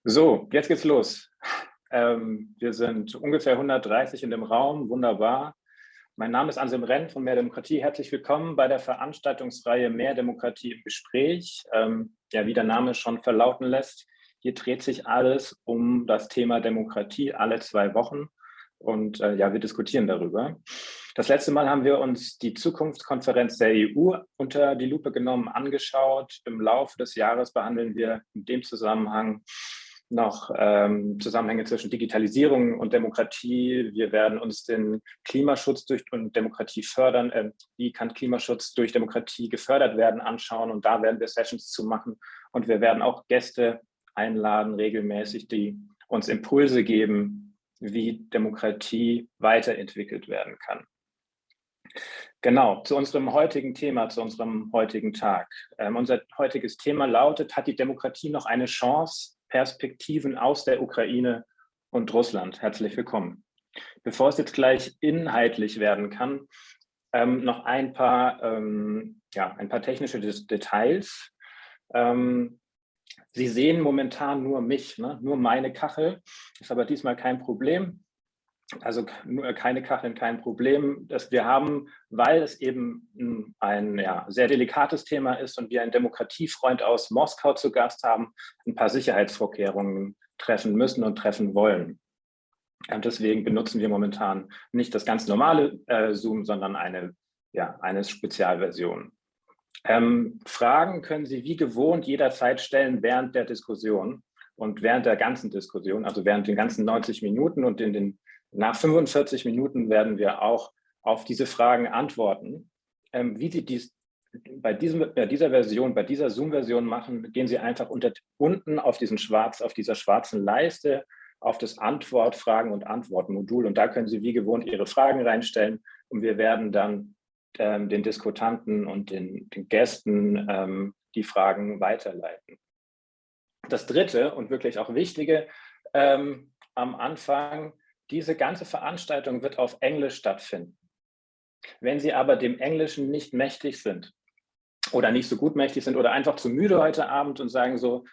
So, jetzt geht's los. Wir sind ungefähr 130 in dem Raum, wunderbar. Mein Name ist Anselm Renn von Mehr Demokratie. Herzlich willkommen bei der Veranstaltungsreihe Mehr Demokratie im Gespräch. Ja, wie der Name schon verlauten lässt, hier dreht sich alles um das Thema Demokratie alle 2 Wochen. Und ja, wir diskutieren darüber. Das letzte Mal haben wir uns die Zukunftskonferenz der EU unter die Lupe genommen, angeschaut. Im Laufe des Jahres behandeln wir in dem Zusammenhang noch Zusammenhänge zwischen Digitalisierung und Demokratie. Wir werden uns den Klimaschutz und Demokratie fördern. Wie kann Klimaschutz durch Demokratie gefördert werden, anschauen. Und da werden wir Sessions zu machen. Und wir werden auch Gäste einladen, regelmäßig, die uns Impulse geben, wie Demokratie weiterentwickelt werden kann. Genau, zu unserem heutigen Thema, zu unserem heutigen Tag. Unser heutiges Thema lautet: Hat die Demokratie noch eine Chance? Perspektiven aus der Ukraine und Russland. Herzlich willkommen. Bevor es jetzt gleich inhaltlich werden kann, noch ein paar technische Details. Sie sehen momentan nur mich, ne? Nur meine Kachel, ist aber diesmal kein Problem. Also nur keine Kacheln, kein Problem. Das wir haben, weil es eben ein sehr delikates Thema ist und wir einen Demokratiefreund aus Moskau zu Gast haben, ein paar Sicherheitsvorkehrungen treffen müssen und treffen wollen. Und deswegen benutzen wir momentan nicht das ganz normale Zoom, sondern eine Spezialversion. Fragen können Sie wie gewohnt jederzeit stellen während der Diskussion und während der ganzen Diskussion, also während den ganzen 90 Minuten und nach 45 Minuten werden wir auch auf diese Fragen antworten. Wie Sie dies bei dieser Version, bei dieser Zoom-Version machen, gehen Sie einfach unten auf dieser schwarzen Leiste auf das Fragen- und Antworten-Modul und da können Sie wie gewohnt Ihre Fragen reinstellen und wir werden dann den Diskutanten und den Gästen die Fragen weiterleiten. Das Dritte und wirklich auch Wichtige am Anfang: Diese ganze Veranstaltung wird auf Englisch stattfinden. Wenn Sie aber dem Englischen nicht mächtig sind oder nicht so gut mächtig sind oder einfach zu müde heute Abend und sagen so,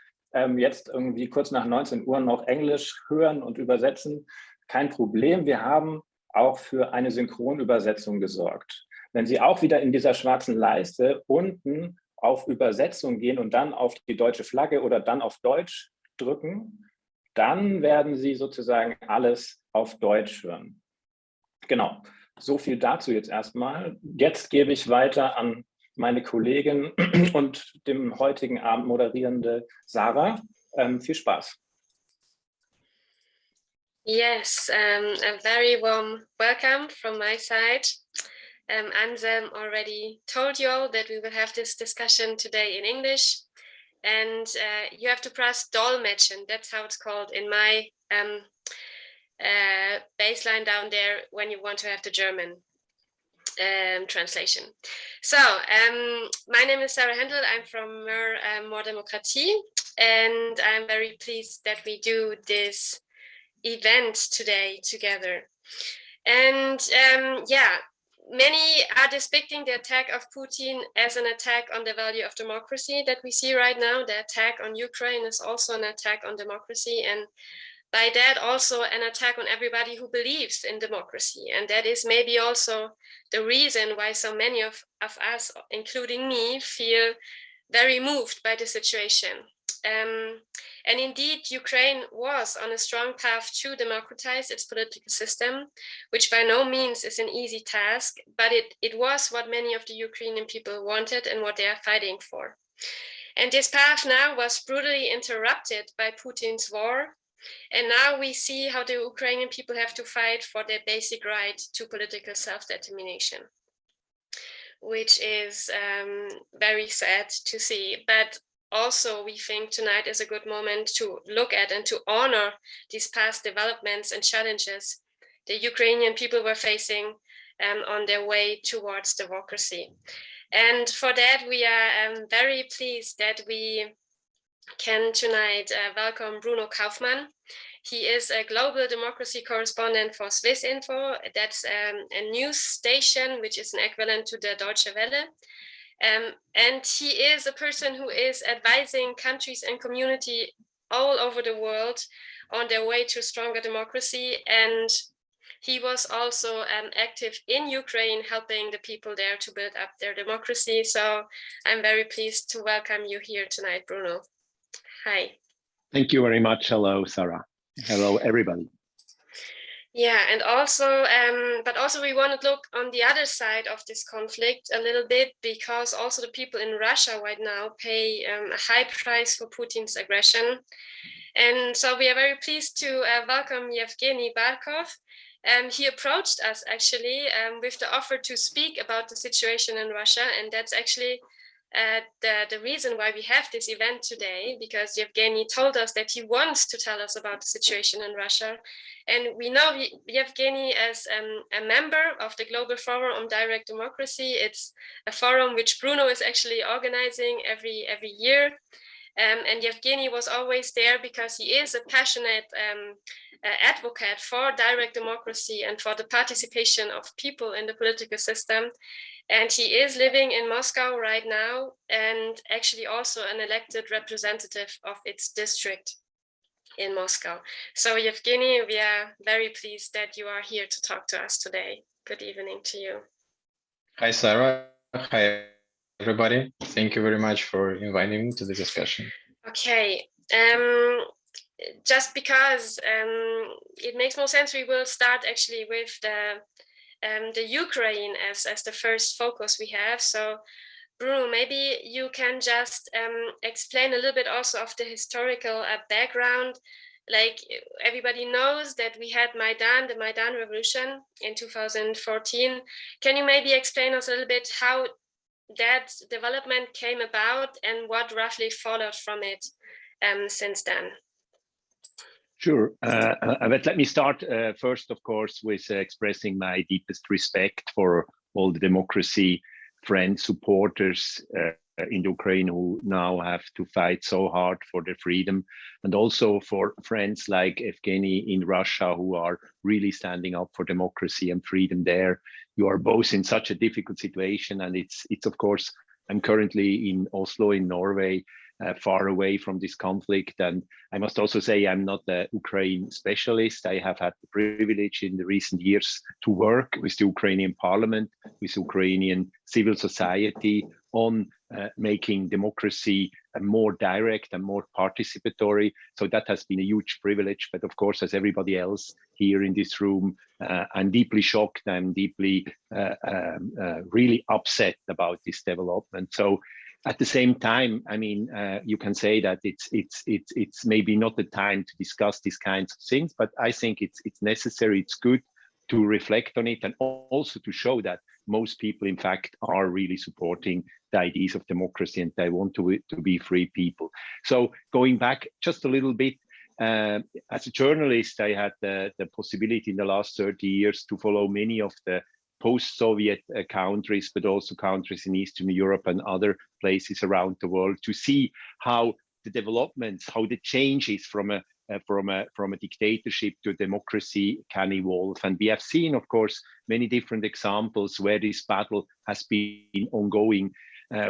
jetzt irgendwie kurz nach 19 Uhr noch Englisch hören und übersetzen, kein Problem. Wir haben auch für eine Synchronübersetzung gesorgt. Wenn Sie auch wieder in dieser schwarzen Leiste unten auf Übersetzung gehen und dann auf die deutsche Flagge oder dann auf Deutsch drücken, dann werden Sie sozusagen alles auf Deutsch hören. Genau, so viel dazu jetzt erstmal. Jetzt gebe ich weiter an meine Kollegin und dem heutigen Abend moderierende Sarah. Viel Spaß. Yes, a very warm welcome from my side. Anselm already told you all that we will have this discussion today in English. And you have to press Dolmetschen, that's how it's called in my baseline down there when you want to have the German translation. So, my name is Sarah Händel, I'm from More Demokratie, and I'm very pleased that we do this event today together. And many are depicting the attack of Putin as an attack on the value of democracy that we see right now. The attack on Ukraine is also an attack on democracy, and by that also an attack on everybody who believes in democracy. And that is maybe also the reason why so many of us, including me, feel very moved by the situation. And indeed, Ukraine was on a strong path to democratize its political system, which by no means is an easy task, but it was what many of the Ukrainian people wanted and what they are fighting for. And this path now was brutally interrupted by Putin's war. And now we see how the Ukrainian people have to fight for their basic right to political self-determination, which is very sad to see. But also, we think tonight is a good moment to look at and to honor these past developments and challenges the Ukrainian people were facing on their way towards democracy. And for that, we are very pleased that we can tonight welcome Bruno Kaufmann. He is a global democracy correspondent for Swissinfo. That's a news station, which is an equivalent to the Deutsche Welle. And he is a person who is advising countries and community all over the world on their way to stronger democracy. And he was also active in Ukraine, helping the people there to build up their democracy. So I'm very pleased to welcome you here tonight, Bruno. Hi. Thank you very much. Hello, Sarah. Hello, everybody. Yeah, and also, but also we want to look on the other side of this conflict a little bit, because also the people in Russia right now pay a high price for Putin's aggression. And so we are very pleased to welcome Evgeny Barkov. He approached us actually with the offer to speak about the situation in Russia, and that's actually the reason why we have this event today, because Evgeny told us that he wants to tell us about the situation in Russia. And we know Evgeny as a member of the Global Forum on Direct Democracy. It's a forum which Bruno is actually organizing every year. And Evgeny was always there because he is a passionate advocate for direct democracy and for the participation of people in the political system. And he is living in Moscow right now, and actually also an elected representative of its district in Moscow. So Evgeny, we are very pleased that you are here to talk to us today. Good evening to you. Hi, Sarah. Hi, everybody. Thank you very much for inviting me to the discussion. Okay. Just because it makes more sense, we will start actually with the Ukraine as the first focus we have. So Bruno, maybe you can just explain a little bit also of the historical background. Like everybody knows that we had the Maidan Revolution in 2014. Can you maybe explain us a little bit how that development came about and what roughly followed from it since then? Sure, but let me start first, of course, with expressing my deepest respect for all the democracy friends, supporters in Ukraine who now have to fight so hard for their freedom, and also for friends like Evgeny in Russia who are really standing up for democracy and freedom there. You are both in such a difficult situation, and it's of course, I'm currently in Oslo in Norway, far away from this conflict. And I must also say I'm not a Ukraine specialist. I have had the privilege in the recent years to work with the Ukrainian parliament, with Ukrainian civil society on making democracy more direct and more participatory. So that has been a huge privilege. But of course, as everybody else here in this room, I'm deeply shocked. I'm deeply really upset about this development. So at the same time, I mean, you can say that it's maybe not the time to discuss these kinds of things, but I think it's necessary. It's good to reflect on it and also to show that most people, in fact, are really supporting the ideas of democracy and they want to be free people. So going back just a little bit, as a journalist, I had the possibility in the last 30 years to follow many of the post-Soviet countries, but also countries in Eastern Europe and other places around the world, to see how the developments, how the changes from a dictatorship to democracy can evolve. And we have seen, of course, many different examples where this battle has been ongoing.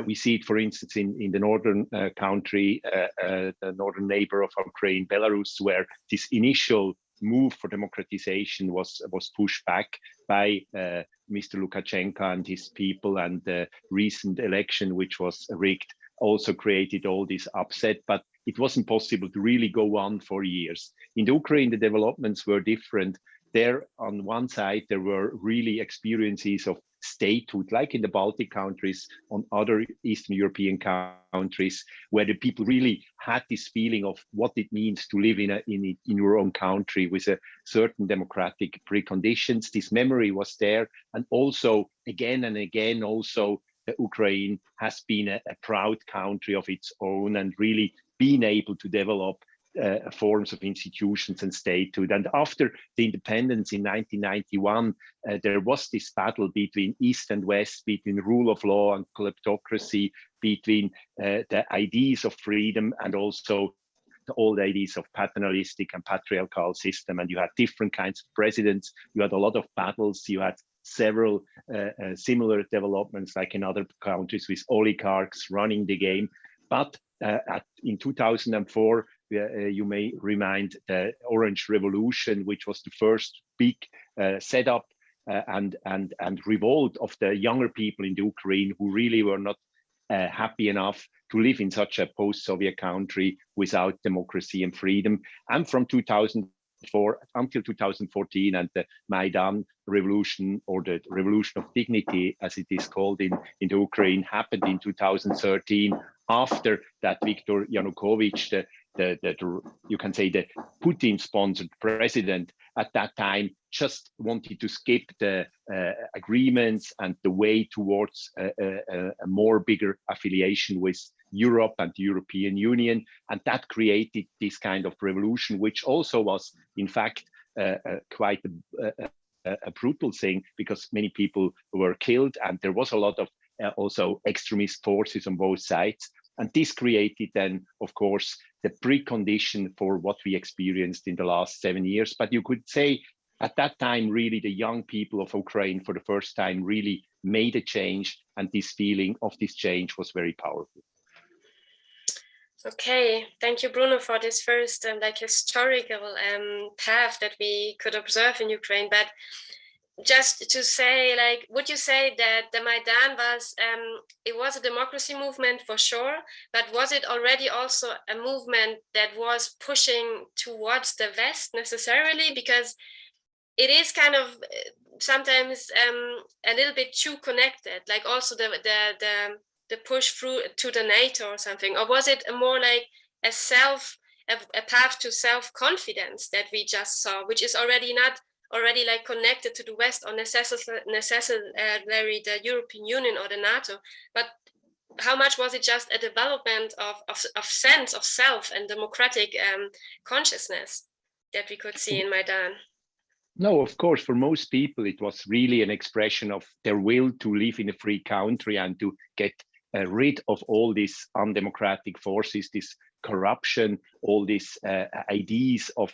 We see it, for instance, in the northern country, the northern neighbor of Ukraine, Belarus, where this initial move for democratization was pushed back by Mr. Lukashenko and his people, and the recent election, which was rigged, also created all this upset, but it wasn't possible to really go on for years. In Ukraine, the developments were different. There, on one side, there were really experiences of statehood, like in the Baltic countries, on other Eastern European countries, where the people really had this feeling of what it means to live in your own country with a certain democratic preconditions. This memory was there, and also again and again, also Ukraine has been a proud country of its own and really been able to develop forms of institutions and statehood. And after the independence in 1991, there was this battle between East and West, between rule of law and kleptocracy, between the ideas of freedom and also the old ideas of paternalistic and patriarchal system. And you had different kinds of presidents. You had a lot of battles. You had several similar developments like in other countries with oligarchs running the game. But in 2004, you may remind the Orange Revolution, which was the first big setup and revolt of the younger people in the Ukraine who really were not happy enough to live in such a post-Soviet country without democracy and freedom. And from 2004 until 2014, and the Maidan revolution, or the revolution of dignity, as it is called in the Ukraine, happened in 2013, after that Viktor Yanukovych, you can say the Putin-sponsored president at that time, just wanted to skip the agreements and the way towards a more bigger affiliation with Europe and the European Union. And that created this kind of revolution, which also was, in fact, quite a brutal thing, because many people were killed and there was a lot of also extremist forces on both sides. And this created then, of course, the precondition for what we experienced in the last 7 years. But you could say at that time, really, the young people of Ukraine for the first time really made a change, and this feeling of this change was very powerful. Okay, thank you, Bruno, for this first historical path that we could observe in Ukraine. But just to say, would you say that the Maidan was, it was a democracy movement for sure, but was it already also a movement that was pushing towards the West necessarily? Because it is kind of sometimes a little bit too connected, like also the push through to the NATO or something, or was it more like a path to self-confidence that we just saw, which is already not like connected to the West or necessarily the European Union or the NATO, but how much was it just a development of sense of self and democratic consciousness that we could see in Maidan? No, of course, for most people, it was really an expression of their will to live in a free country and to get rid of all these undemocratic forces, this corruption, all these ideas of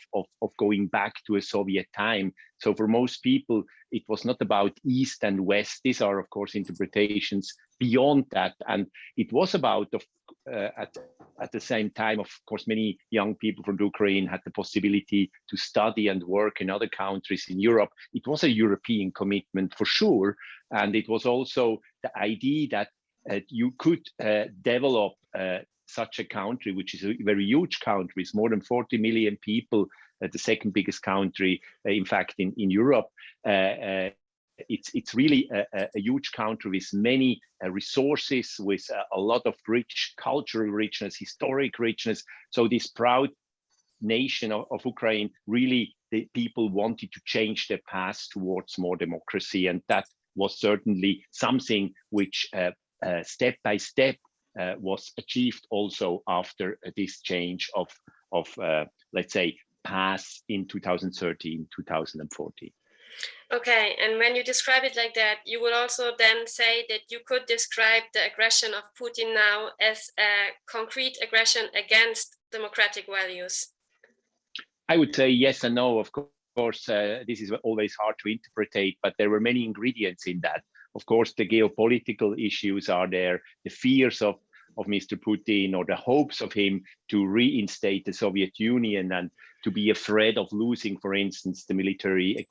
going back to a Soviet time. So for most people, it was not about East and West. These are, of course, interpretations beyond that. And it was about, at the same time, of course, many young people from Ukraine had the possibility to study and work in other countries in Europe. It was a European commitment for sure. And it was also the idea that you could develop such a country, which is a very huge country. It's more than 40 million people, the second biggest country, in fact, in Europe. It's really a huge country with many resources, with a lot of rich cultural richness, historic richness. So this proud nation of Ukraine, really, the people wanted to change their path towards more democracy. And that was certainly something which step by step was achieved also after this change of let's say, path in 2013, 2014. Okay, and when you describe it like that, you would also then say that you could describe the aggression of Putin now as a concrete aggression against democratic values. I would say yes and no. Of course, this is always hard to interpret, but there were many ingredients in that. Of course, the geopolitical issues are there, the fears of Mr. Putin, or the hopes of him to reinstate the Soviet Union and to be afraid of losing, for instance, the military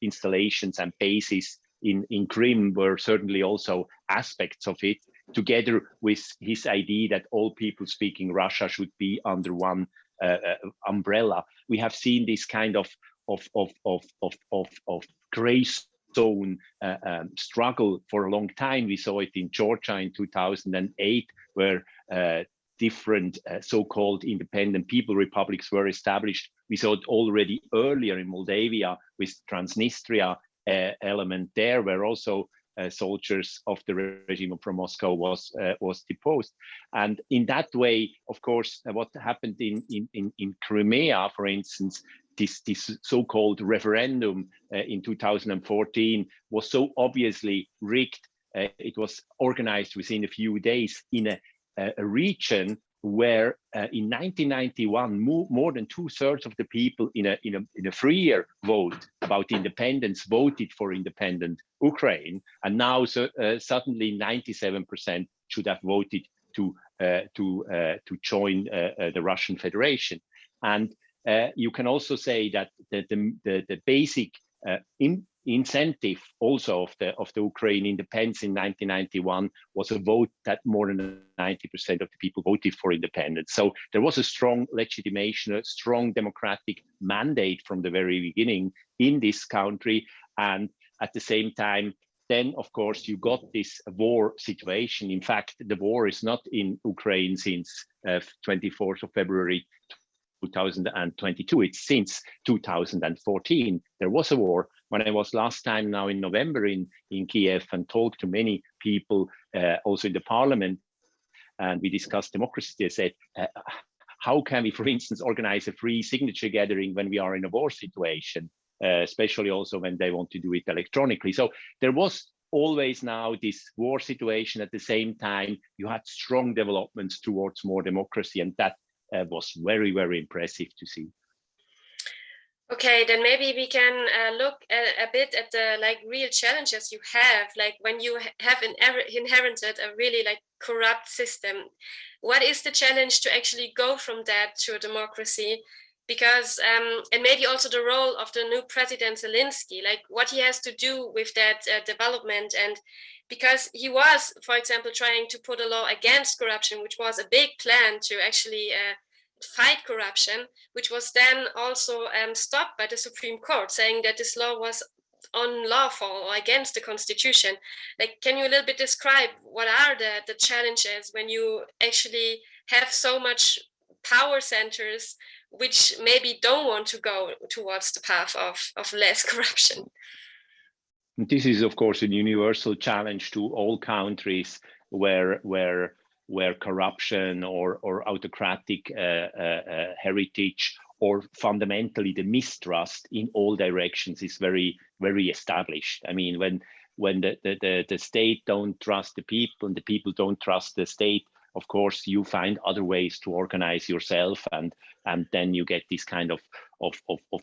installations and bases in Crimea were certainly also aspects of it, together with his idea that all people speaking Russia should be under one umbrella. We have seen this kind of gray zone struggle for a long time. We saw it in Georgia in 2008, where different so-called independent people republics were established. We saw it already earlier in Moldavia with Transnistria element there, where also soldiers of the regime from Moscow was deposed. And in that way, of course, what happened in Crimea, for instance, this so-called referendum in 2014 was so obviously rigged. It was organized within a few days in a region where in 1991, more than 2/3 of the people in a freer vote about independence voted for independent Ukraine, and now suddenly 97% should have voted to join the Russian Federation. And you can also say that the basic incentive also of the Ukraine independence in 1991 was a vote that more than 90% of the people voted for independence. So there was a strong legitimation, a strong democratic mandate from the very beginning in this country. And at the same time, then of course you got this war situation. In fact, the war is not in Ukraine since 24th of February 2022. It's since 2014. There was a war. When I was last time now in November in Kiev and talked to many people also in the parliament, and we discussed democracy, they said, how can we, for instance, organize a free signature gathering when we are in a war situation, especially also when they want to do it electronically. So there was always now this war situation. At the same time, you had strong developments towards more democracy, and that was very, very impressive to see. Okay, then maybe we can look a bit at the real challenges you have, like when you have inherited a really corrupt system. What is the challenge to actually go from that to a democracy? Because and maybe also the role of the new president Zelensky, what he has to do with that development. And because he was, for example, trying to put a law against corruption, which was a big plan to actually fight corruption, which was then also stopped by the Supreme Court, saying that this law was unlawful or against the constitution. Can you a little bit describe what are the challenges when you actually have so much power centers which maybe don't want to go towards the path of less corruption? This is, of course, a universal challenge to all countries where corruption or autocratic heritage or fundamentally the mistrust in all directions is very, very established. I mean, when the state don't trust the people and the people don't trust the state, of course, you find other ways to organize yourself, and then you get this kind of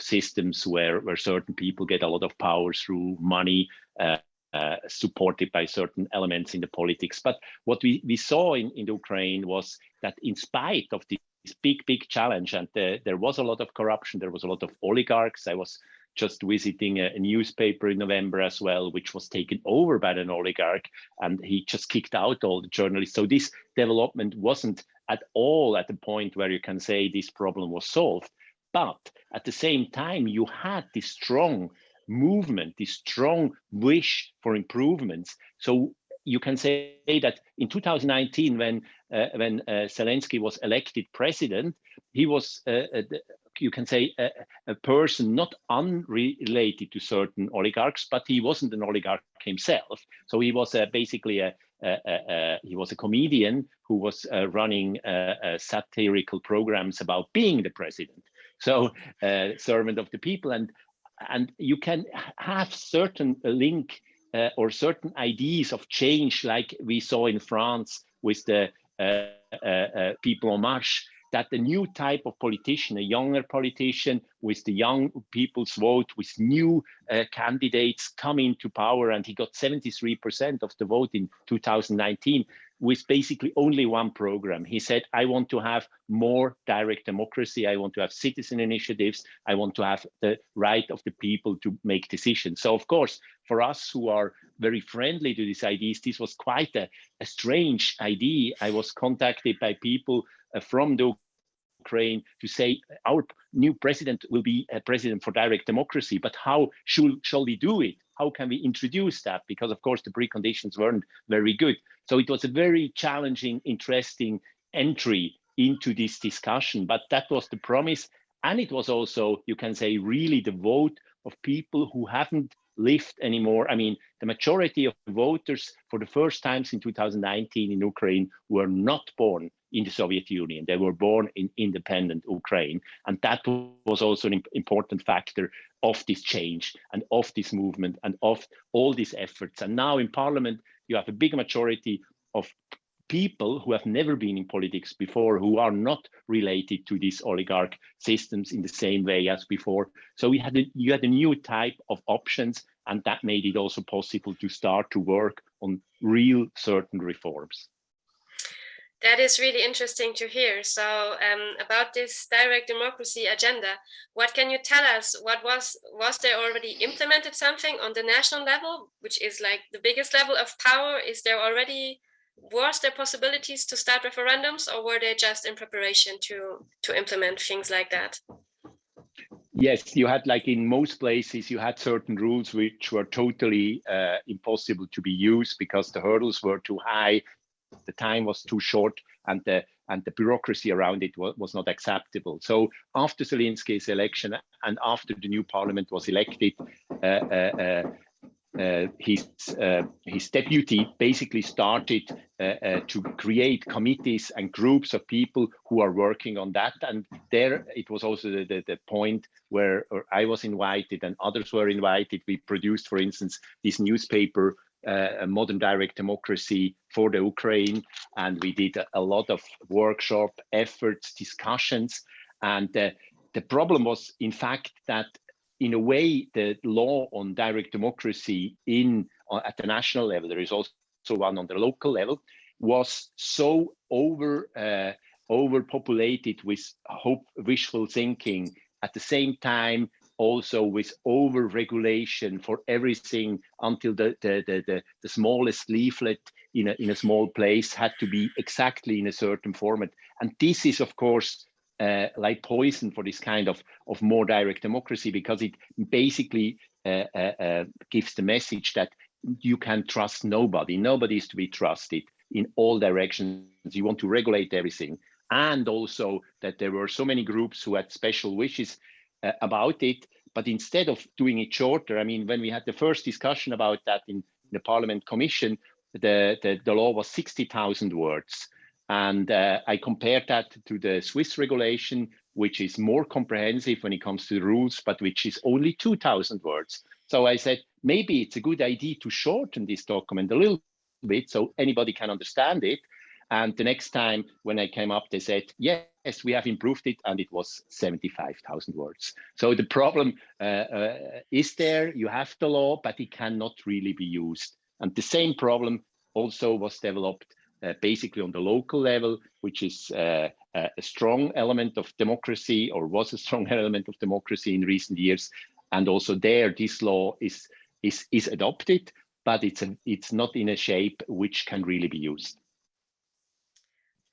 systems where certain people get a lot of power through money, supported by certain elements in the politics. But what we saw in Ukraine was that in spite of this big challenge, and there was a lot of corruption, there was a lot of oligarchs. I was just visiting a newspaper in November as well, which was taken over by an oligarch, and he just kicked out all the journalists. So this development wasn't at all at the point where you can say this problem was solved. But at the same time, you had this strong movement, this strong wish for improvements. So you can say that in 2019, when Zelensky was elected president, he was, you can say, a person not unrelated to certain oligarchs, but he wasn't an oligarch himself. So he was basically he was a comedian who was running satirical programs about being the president. So servant of the people, and you can have certain link or certain ideas of change, like we saw in France with the People en Marche, that the new type of politician, a younger politician with the young people's vote, with new candidates coming to power, and he got 73% of the vote in 2019 with basically only one program. He said, I want to have more direct democracy, I want to have citizen initiatives, I want to have the right of the people to make decisions. So of course, for us who are very friendly to these ideas, this was quite a strange idea. I was contacted by people from the Ukraine to say our new president will be a president for direct democracy, but how shall we do it? How can we introduce that? Because of course the preconditions weren't very good. So it was a very challenging, interesting entry into this discussion, but that was the promise. And it was also, you can say, really the vote of people who haven't lived anymore. I mean, the majority of voters for the first time in 2019 in Ukraine were not born in the Soviet Union. They were born in independent Ukraine. And that was also an important factor of this change and of this movement and of all these efforts. And now in Parliament, you have a big majority of people who have never been in politics before, who are not related to these oligarch systems in the same way as before. So you had a new type of options, and that made it also possible to start to work on real certain reforms. That is really interesting to hear. So about this direct democracy agenda, what can you tell us? What was there already implemented something on the national level, which is like the biggest level of power? Was there possibilities to start referendums, or were they just in preparation to implement things like that? Yes, you had, like in most places, you had certain rules which were totally impossible to be used because the hurdles were too high, the time was too short, and the bureaucracy around it was not acceptable. So after Zelensky's election and after the new parliament was elected, his deputy basically started to create committees and groups of people who are working on that. And there it was also the point where I was invited and others were invited. We produced, for instance, this newspaper, a modern direct democracy for the Ukraine, and we did a lot of workshop efforts, discussions. And the problem was, in fact, that in a way, the law on direct democracy at the national level, there is also one on the local level, was so overpopulated with wishful thinking, at the same time also with over-regulation for everything, until the smallest leaflet in a small place had to be exactly in a certain format. And this is, of course, like poison for this kind of more direct democracy, because it basically gives the message that you can trust nobody. Nobody is to be trusted in all directions. You want to regulate everything. And also that there were so many groups who had special wishes about it. But instead of doing it shorter, I mean, when we had the first discussion about that in the Parliament Commission, the law was 60,000 words. And I compared that to the Swiss regulation, which is more comprehensive when it comes to the rules, but which is only 2,000 words. So I said, maybe it's a good idea to shorten this document a little bit so anybody can understand it. And the next time when I came up, they said, yes, we have improved it, and it was 75,000 words. So the problem is there, you have the law, but it cannot really be used. And the same problem also was developed basically on the local level, which is a strong element of democracy, or was a strong element of democracy in recent years. And also there, this law is adopted, but it's not in a shape which can really be used.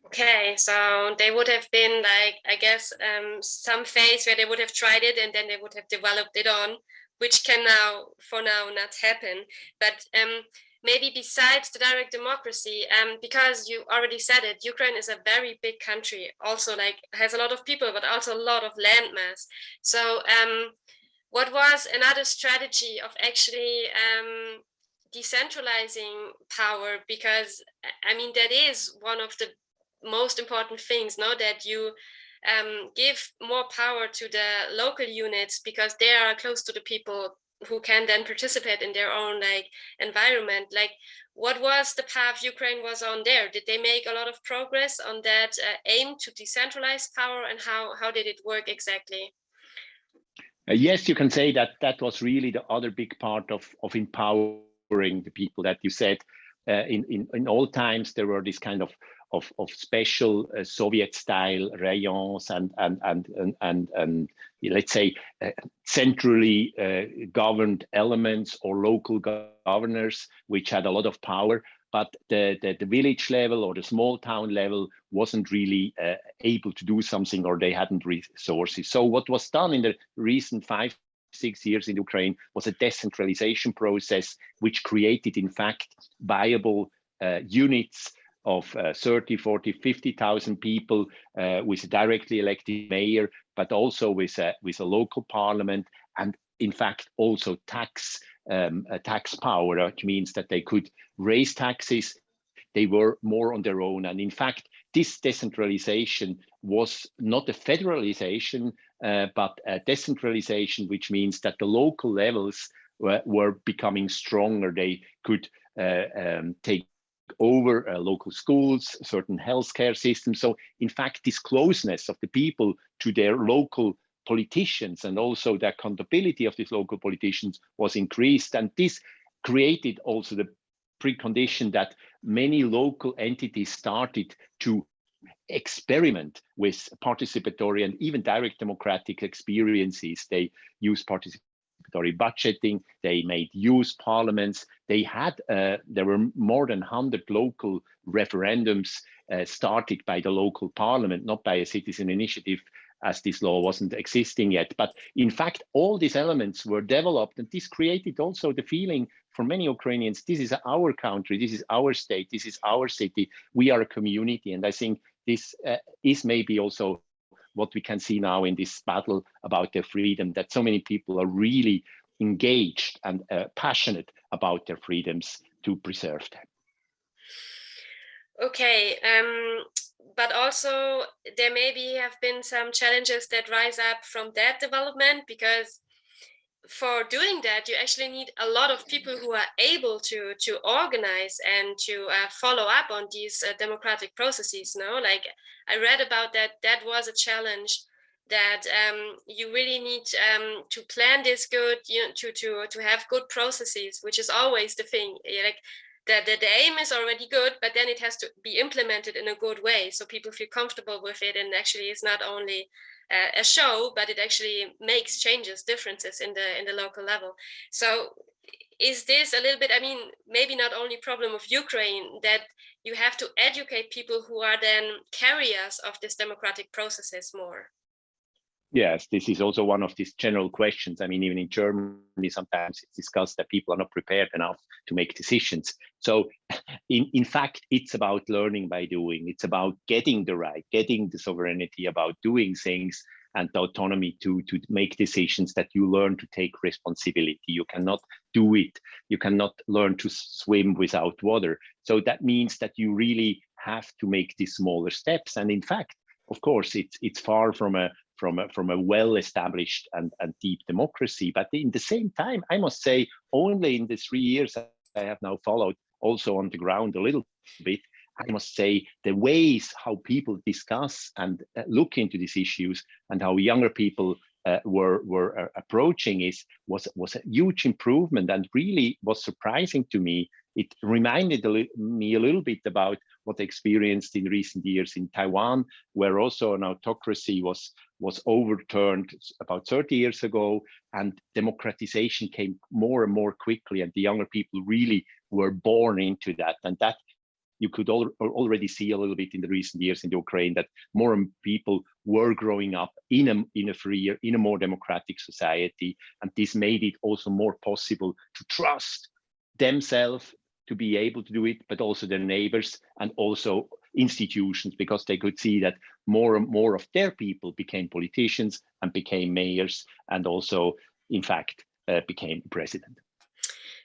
Okay, so they would have been like, I guess, some phase where they would have tried it and then they would have developed it on, which can now, for now, not happen. But maybe besides the direct democracy, because you already said it, Ukraine is a very big country, also like has a lot of people, but also a lot of landmass. So what was another strategy of actually decentralizing power? Because I mean, that is one of the most important things, no, that you give more power to the local units because they are close to the people who can then participate in their own like environment. Like, what was the path Ukraine was on there? Did they make a lot of progress on that aim to decentralize power, and how did it work exactly? Yes, you can say that was really the other big part of empowering the people that you said. In all times, there were this kind of special Soviet-style rayons and let's say centrally governed elements or local governors, which had a lot of power. But the village level or the small town level wasn't really able to do something, or they hadn't resources. So what was done in the recent 5-6 years in Ukraine was a decentralization process, which created, in fact, viable units of 30, 40, 50,000 people with a directly elected mayor, but also with a local parliament, and in fact also tax power, which means that they could raise taxes. They were more on their own. And in fact, this decentralization was not a federalization, but a decentralization, which means that the local levels were becoming stronger. They could take over local schools, certain healthcare systems. So in fact, this closeness of the people to their local politicians and also the accountability of these local politicians was increased. And this created also the precondition that many local entities started to experiment with participatory and even direct democratic experiences. They used participatory budgeting, they made youth parliaments, they had, there were more than 100 local referendums started by the local parliament, not by a citizen initiative, as this law wasn't existing yet. But in fact, all these elements were developed, and this created also the feeling for many Ukrainians, this is our country, this is our state, this is our city, we are a community. And I think this is maybe also what we can see now in this battle about their freedom, that so many people are really engaged and passionate about their freedoms to preserve them. Okay, but also there maybe have been some challenges that rise up from that development, because for doing that, you actually need a lot of people who are able to organize and to follow up on these democratic processes. No, like I read about that was a challenge, that you really need to plan this good, you know, to have good processes, which is always the thing. Like the aim is already good, but then it has to be implemented in a good way, so people feel comfortable with it, and actually it's not only a show, but it actually makes changes, differences in the local level. So is this a little bit, I mean, maybe not only problem of Ukraine, that you have to educate people who are then carriers of these democratic processes more? Yes, this is also one of these general questions. I mean, even in Germany, sometimes it's discussed that people are not prepared enough to make decisions. So in fact, it's about learning by doing. It's about getting the right, getting the sovereignty, about doing things, and the autonomy to make decisions, that you learn to take responsibility. You cannot do it. You cannot learn to swim without water. So that means that you really have to make these smaller steps. And in fact, of course, it's far from a well-established and deep democracy. But in the same time, I must say, only in the 3 years I have now followed, also on the ground a little bit, I must say the ways how people discuss and look into these issues, and how younger people were approaching was a huge improvement, and really was surprising to me. It reminded me a little bit about what I experienced in recent years in Taiwan, where also an autocracy was overturned about 30 years ago, and democratization came more and more quickly, and the younger people really were born into that. And that you could already see a little bit in the recent years in Ukraine, that more people were growing up in a freer, in a more democratic society, and this made it also more possible to trust themselves to be able to do it, but also their neighbors and also institutions, because they could see that more and more of their people became politicians and became mayors, and also, in fact, became president.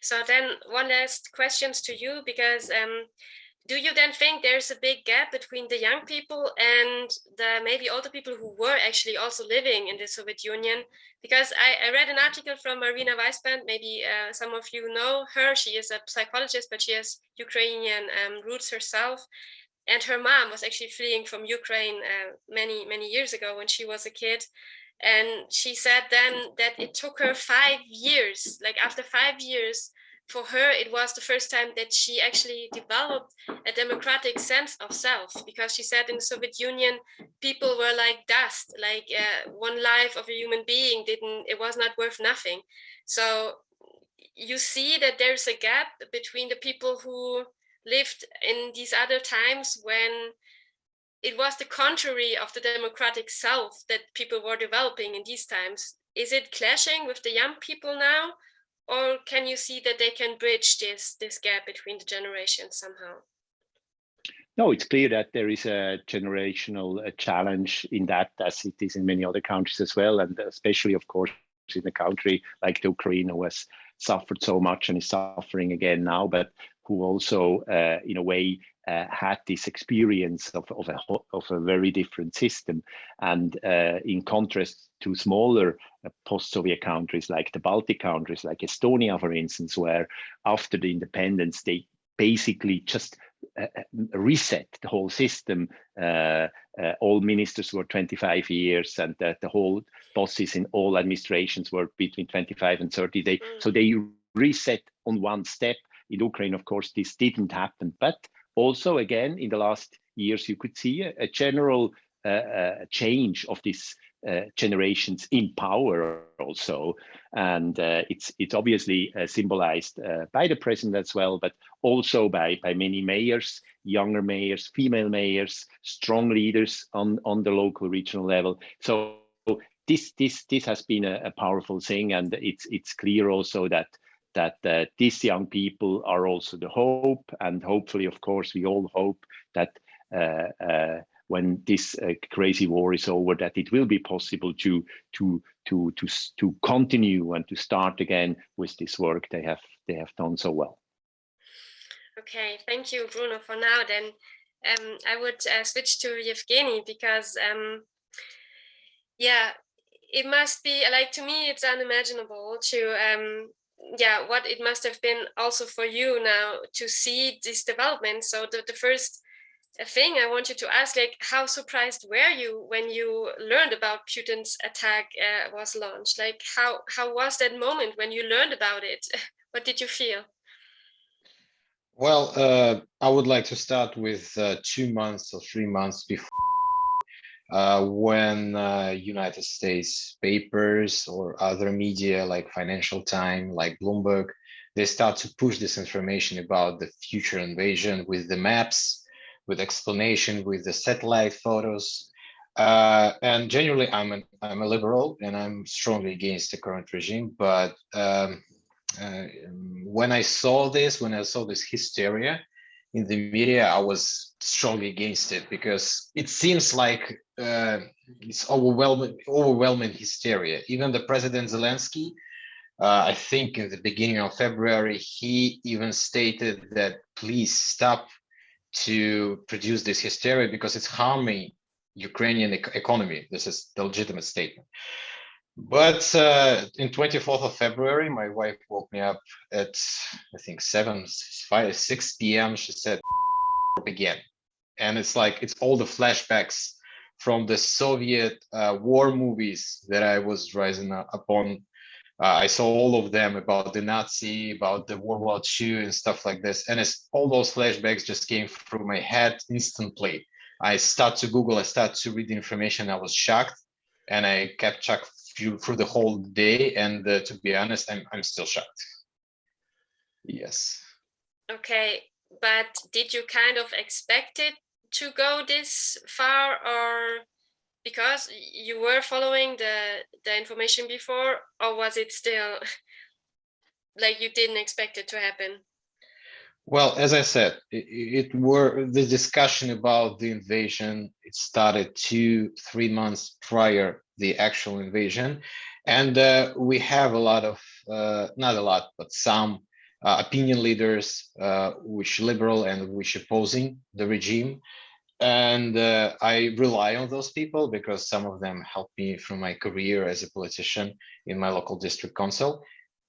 So then one last questions to you, because do you then think there's a big gap between the young people and the maybe older people who were actually also living in the Soviet Union? Because I read an article from Marina Weisband, maybe some of you know her. She is a psychologist, but she has Ukrainian roots herself. And her mom was actually fleeing from Ukraine many years ago when she was a kid. And she said then that it took her 5 years, like after 5 years, for her, it was the first time that she actually developed a democratic sense of self, because she said in the Soviet Union, people were like dust, like one life of a human being it was not worth nothing. So you see that there's a gap between the people who lived in these other times, when it was the contrary of the democratic self that people were developing in these times. Is it clashing with the young people now? Or can you see that they can bridge this gap between the generations somehow? No, it's clear that there is a generational challenge in that, as it is in many other countries as well, and especially, of course, in a country like Ukraine, who has suffered so much and is suffering again now, but who also, in a way, had this experience of a very different system. And in contrast to smaller post-Soviet countries like the Baltic countries, like Estonia, for instance, where after the independence, they basically just reset the whole system. All ministers were 25 years, and the whole bosses in all administrations were between 25 and 30 days. So they reset on one step. Ukraine, of course, this didn't happen. But also, again, in the last years, you could see a general change of these generations in power also. And it's obviously symbolized by the president as well, but also by many mayors, younger mayors, female mayors, strong leaders on the local, regional level. So this has been a powerful thing, and it's clear also that these young people are also the hope, and hopefully, of course, we all hope that when this crazy war is over, that it will be possible to continue and to start again with this work they have done so well. Okay, thank you, Bruno. For now, then I would switch to Evgeny, because yeah, it must be like, to me, it's unimaginable to what it must have been also for you now to see this development. So the first thing I wanted to ask, like, how surprised were you when you learned about Putin's attack was launched? Like, how was that moment when you learned about it? What did you feel? Well, I would like to start with 2 months or 3 months before, when United States papers or other media like Financial Times, like Bloomberg, they start to push this information about the future invasion with the maps, with explanation, with the satellite photos. And generally, I'm a liberal and I'm strongly against the current regime. But when I saw this hysteria in the media, I was strongly against it, because it seems like it's overwhelming hysteria. Even the President Zelensky, I think in the beginning of February, he even stated that please stop to produce this hysteria because it's harming Ukrainian economy. This is the legitimate statement. But in 24th of February, my wife woke me up at, I think, 6 p.m. She said, again. And it's like, it's all the flashbacks from the Soviet war movies that I was rising upon. I saw all of them about the Nazi, about the World War II and stuff like this. And it's all those flashbacks just came through my head instantly. I start to Google, I start to read the information. I was shocked, and I kept shocked through the whole day. And to be honest, I'm still shocked. Yes. Okay, but did you kind of expect it to go this far, or because you were following the information before, or was it still like you didn't expect it to happen? Well, as I said, the discussion about the invasion, it started 2-3 months prior the actual invasion. And we have a lot of, not a lot, but some opinion leaders, which liberal and which opposing the regime. And I rely on those people because some of them helped me through my career as a politician in my local district council.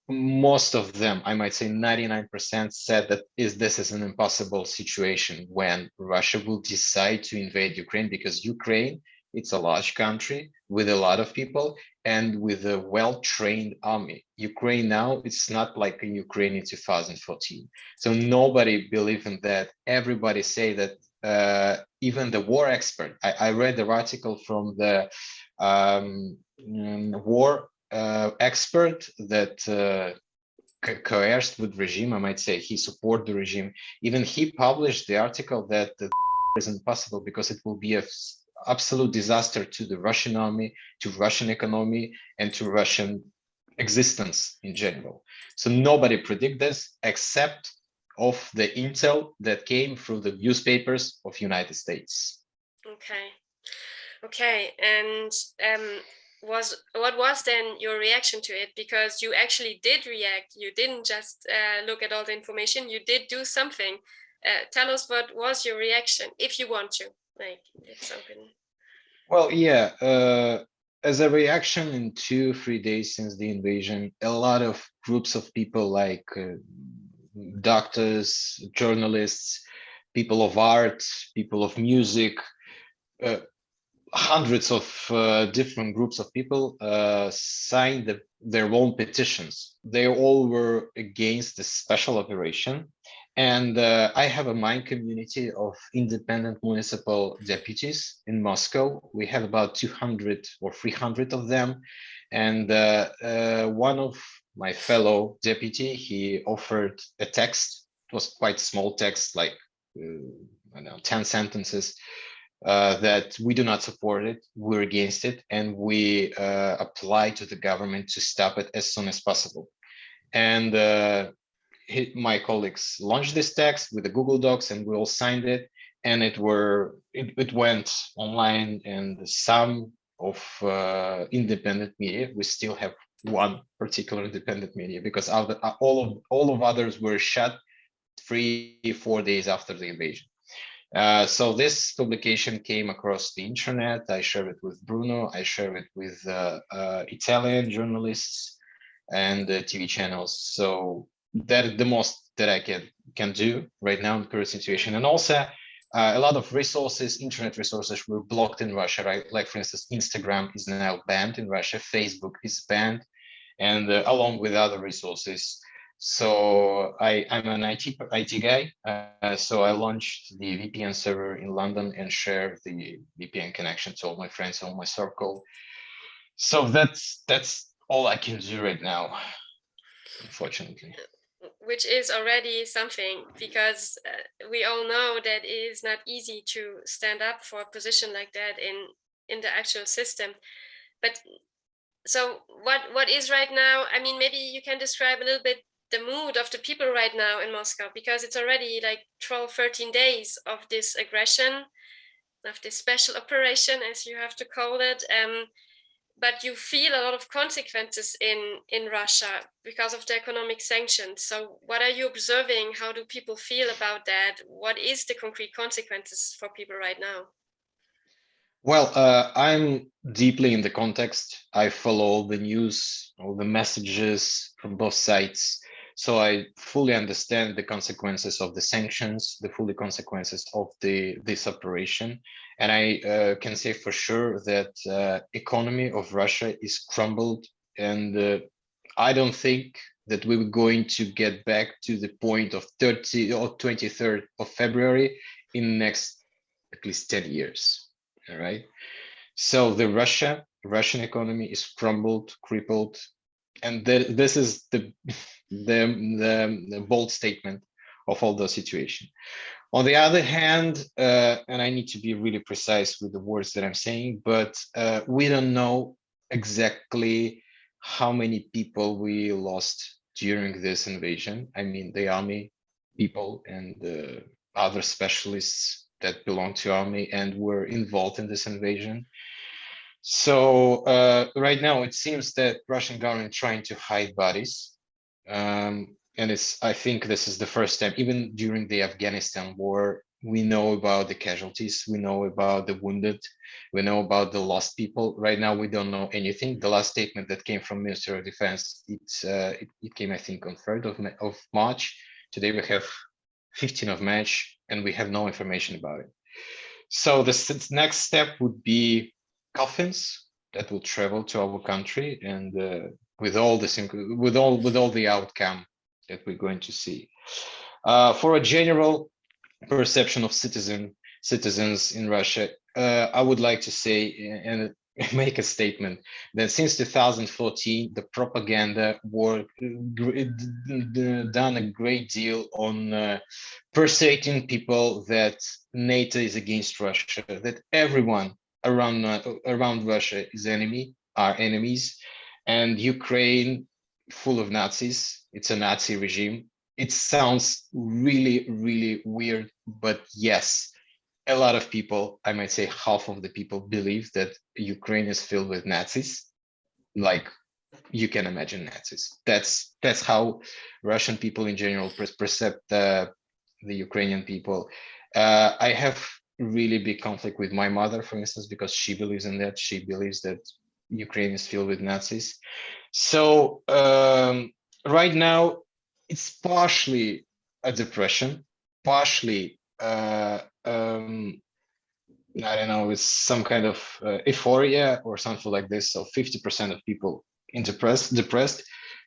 Most of them, I might say 99%, said that this is an impossible situation when Russia will decide to invade Ukraine, because Ukraine, it's a large country with a lot of people and with a well-trained army. Ukraine now, it's not like a Ukraine in 2014. So nobody believed in that. Everybody say that, even the war expert, I read the article from the war expert that coerced with regime, I might say he support the regime. Even he published the article that the is impossible because it will be an absolute disaster to the Russian army, to Russian economy, and to Russian existence in general. So nobody predict this except of the intel that came through the newspapers of United States. Okay, and what was then your reaction to it? Because you actually did react. You didn't just look at all the information. You did do something. Tell us, what was your reaction, if you want to? Like, it's something. Well, yeah. As a reaction, in 2-3 days since the invasion, a lot of groups of people like doctors, journalists, people of art, people of music, hundreds of different groups of people signed their own petitions. They all were against the special operation And I have a mine community of independent municipal deputies in Moscow. We have about 200 or 300 of them. And one of my fellow deputy, he offered a text. It was quite small text, like I don't know, 10 sentences, that we do not support it, we're against it, and we apply to the government to stop it as soon as possible. And my colleagues launched this text with the Google Docs, and we all signed it, and it went online. And some of independent media, we still have one particular independent media, because all of others were shut 3-4 days after the invasion. So this publication came across the internet. I shared it with Bruno. I shared it with Italian journalists and TV channels. So that the most that I can do right now in the current situation. And also a lot of resources, internet resources, were blocked in Russia, right? Like, for instance, Instagram is now banned in Russia, Facebook is banned, and along with other resources. So I'm an IT guy, so I launched the VPN server in London and shared the VPN connection to all my friends, all my circle. So that's all I can do right now, unfortunately. Which is already something, because we all know that it is not easy to stand up for a position like that in the actual system. But so what is right now? I mean, maybe you can describe a little bit the mood of the people right now in Moscow, because it's already like 12-13 days of this aggression, of this special operation, as you have to call it. But you feel a lot of consequences in Russia because of the economic sanctions. So what are you observing? How do people feel about that? What is the concrete consequences for people right now? Well, I'm deeply in the context. I follow all the news, all the messages from both sides. So I fully understand the consequences of the sanctions, the full consequences of this operation. And I can say for sure that economy of Russia is crumbled. And I don't think that we're going to get back to the point of 30 or 23rd of February in the next at least 10 years. All right. So the Russian economy is crippled. And this is the bold statement of all the situation. On the other hand, and I need to be really precise with the words that I'm saying, but we don't know exactly how many people we lost during this invasion. I mean, the army people and other specialists that belong to army and were involved in this invasion. So right now it seems that Russian government trying to hide bodies. And I think this is the first time, even during the Afghanistan war, we know about the casualties, we know about the wounded, we know about the lost people. Right now, we don't know anything. The last statement that came from Minister of Defense, it came, I think, on 3rd of March. Today we have 15th of March, and we have no information about it. So the next step would be coffins that will travel to our country, and with all the outcome that we're going to see. For a general perception of citizens in Russia, I would like to say and make a statement that since 2014, the propaganda war done a great deal on persuading people that NATO is against Russia, that everyone around Russia is are enemies, and Ukraine full of Nazis. It's a Nazi regime. It sounds really, really weird, but yes, a lot of people, I might say half of the people, believe that Ukraine is filled with Nazis. Like, you can imagine Nazis. That's how Russian people in general perceive the Ukrainian people. I have really big conflict with my mother, for instance, because she believes in that. She believes that Ukraine is filled with Nazis. So right now, it's partially a depression, partially I don't know, it's some kind of euphoria or something like this. So 50% of people depressed,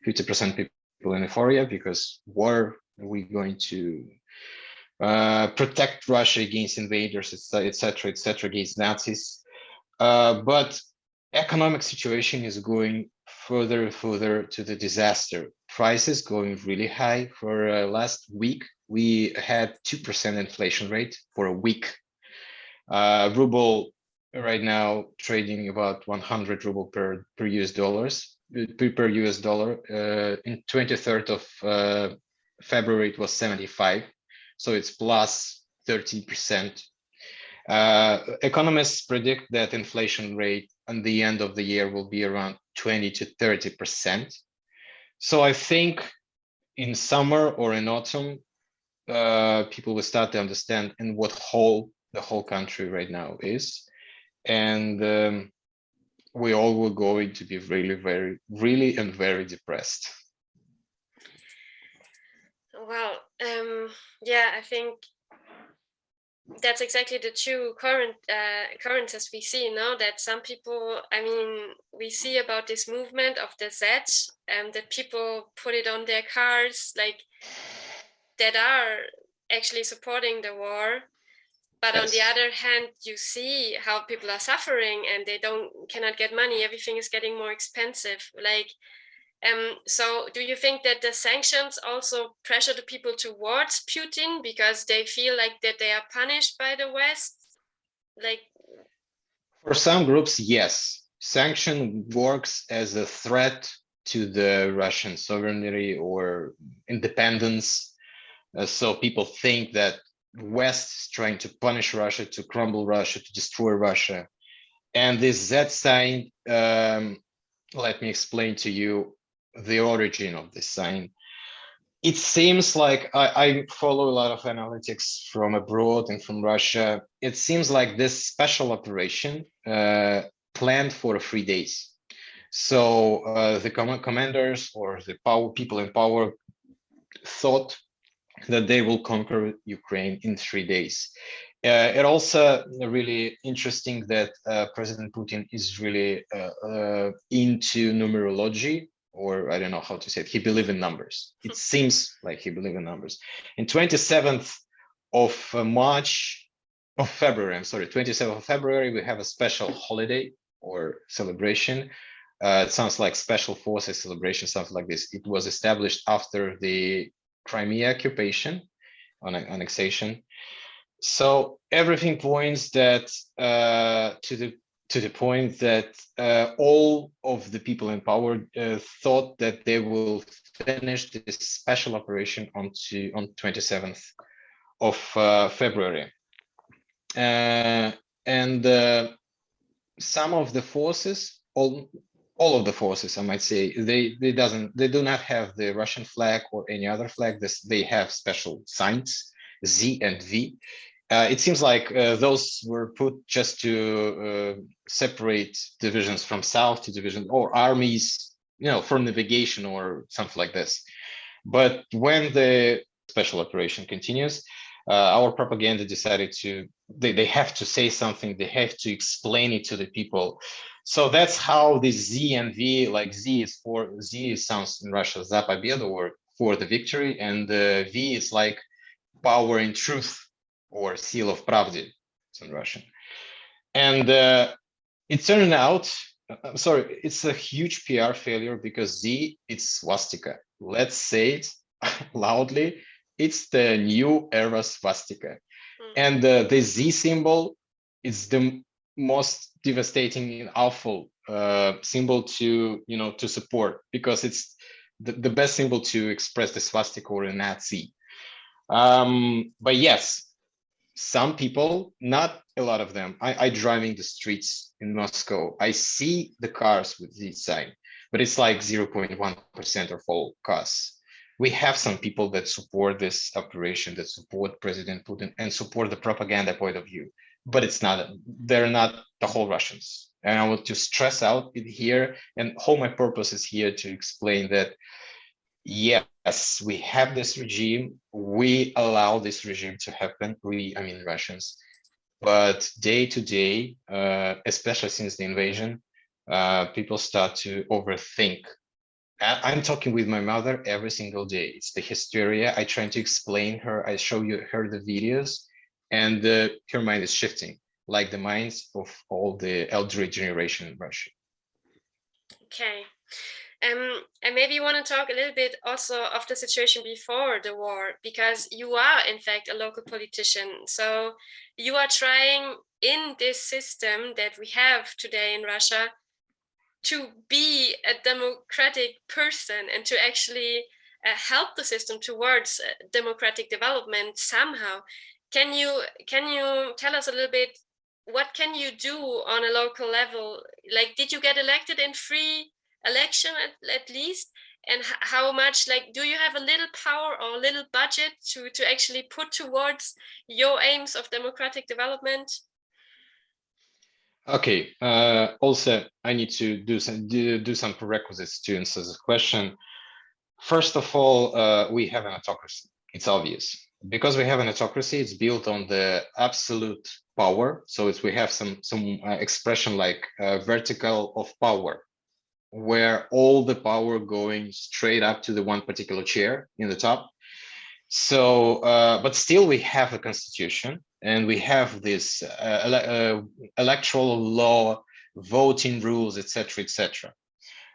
50% people in euphoria because war we're going to protect Russia against invaders, etc., etc., against Nazis. But economic situation is going further and further to the disaster. Prices going really high. For last week, we had 2% inflation rate for a week. Ruble right now trading about 100 ruble per US dollar. In 23rd of February, it was 75. So it's plus 30%. Economists predict that inflation rate at the end of the year will be around 20 to 30%. So I think in summer or in autumn, people will start to understand in what hole the whole country right now is. And we all will going to be really and very depressed. Well, yeah, I think that's exactly the true currents as we see now, that some people, I mean, we see about this movement of the Z, that people put it on their cars, like that are actually supporting the war. But yes, on the other hand, you see how people are suffering and they cannot get money. Everything is getting more expensive. Like, so do you think that the sanctions also pressure the people towards Putin because they feel like that they are punished by the West? Like, for some groups, yes. Sanction works as a threat to the Russian sovereignty or independence. So people think that West is trying to punish Russia, to crumble Russia, to destroy Russia. And this Z sign, let me explain to you the origin of this sign. It seems like I follow a lot of analytics from abroad and from Russia. It seems like this special operation planned for 3 days. So the commanders or the people in power thought that they will conquer Ukraine in 3 days. It also really interesting that President Putin is really into numerology, or I don't know how to say it. He believes in numbers. It seems like he believes in numbers. In 27th of February, 27th of February, we have a special holiday or celebration. It sounds like special forces celebration, something like this. It was established after the Crimea occupation, annexation. So everything points that to the point that all of the people in power thought that they will finish this special operation on 27th of February. And some of the forces, all of the forces, I might say, they do not have the Russian flag or any other flag. They have special signs, Z and V. It seems like those were put just to separate divisions from south to division or armies, for navigation or something like this. But when the special operation continues, our propaganda decided they have to say something. They have to explain it to the people. So that's how the Z and V, like Z sounds in Russia za победу, or for the victory, and V is like power in truth, or seal of правды, it's in Russian. And it turned out, it's a huge PR failure because Z, it's swastika. Let's say it loudly, it's the new era swastika. And the Z symbol is the most devastating and awful symbol to support, because it's the best symbol to express the swastika or a Nazi. But yes, some people, not a lot of them, I driving the streets in Moscow, I see the cars with this sign, but it's like 0.1% of all cars. We have some people that support this operation, that support President Putin and support the propaganda point of view, but they're not the whole Russians. And I want to stress out here, and whole my purpose is here to explain that, yes, we have this regime, we allow this regime to happen, Russians, but day to day, especially since the invasion, people start to overthink I'm talking with my mother every single day. It's the hysteria. I try to explain her. I show her the videos, and her mind is shifting, like the minds of all the elderly generation in Russia. Okay. And maybe you want to talk a little bit also of the situation before the war, because you are in fact a local politician. So you are trying in this system that we have today in Russia to be a democratic person and to actually help the system towards democratic development somehow. Can you tell us a little bit, what can you do on a local level? Like, did you get elected in free election at least? And how much, like, do you have a little power or a little budget to actually put towards your aims of democratic development? Okay. Also, I need to do some prerequisites to answer this question. First of all, we have an autocracy. It's obvious. Because we have an autocracy, it's built on the absolute power. So we have some expression like vertical of power, where all the power going straight up to the one particular chair in the top. So, but still we have a constitution, and we have this electoral law, voting rules, etc., etc.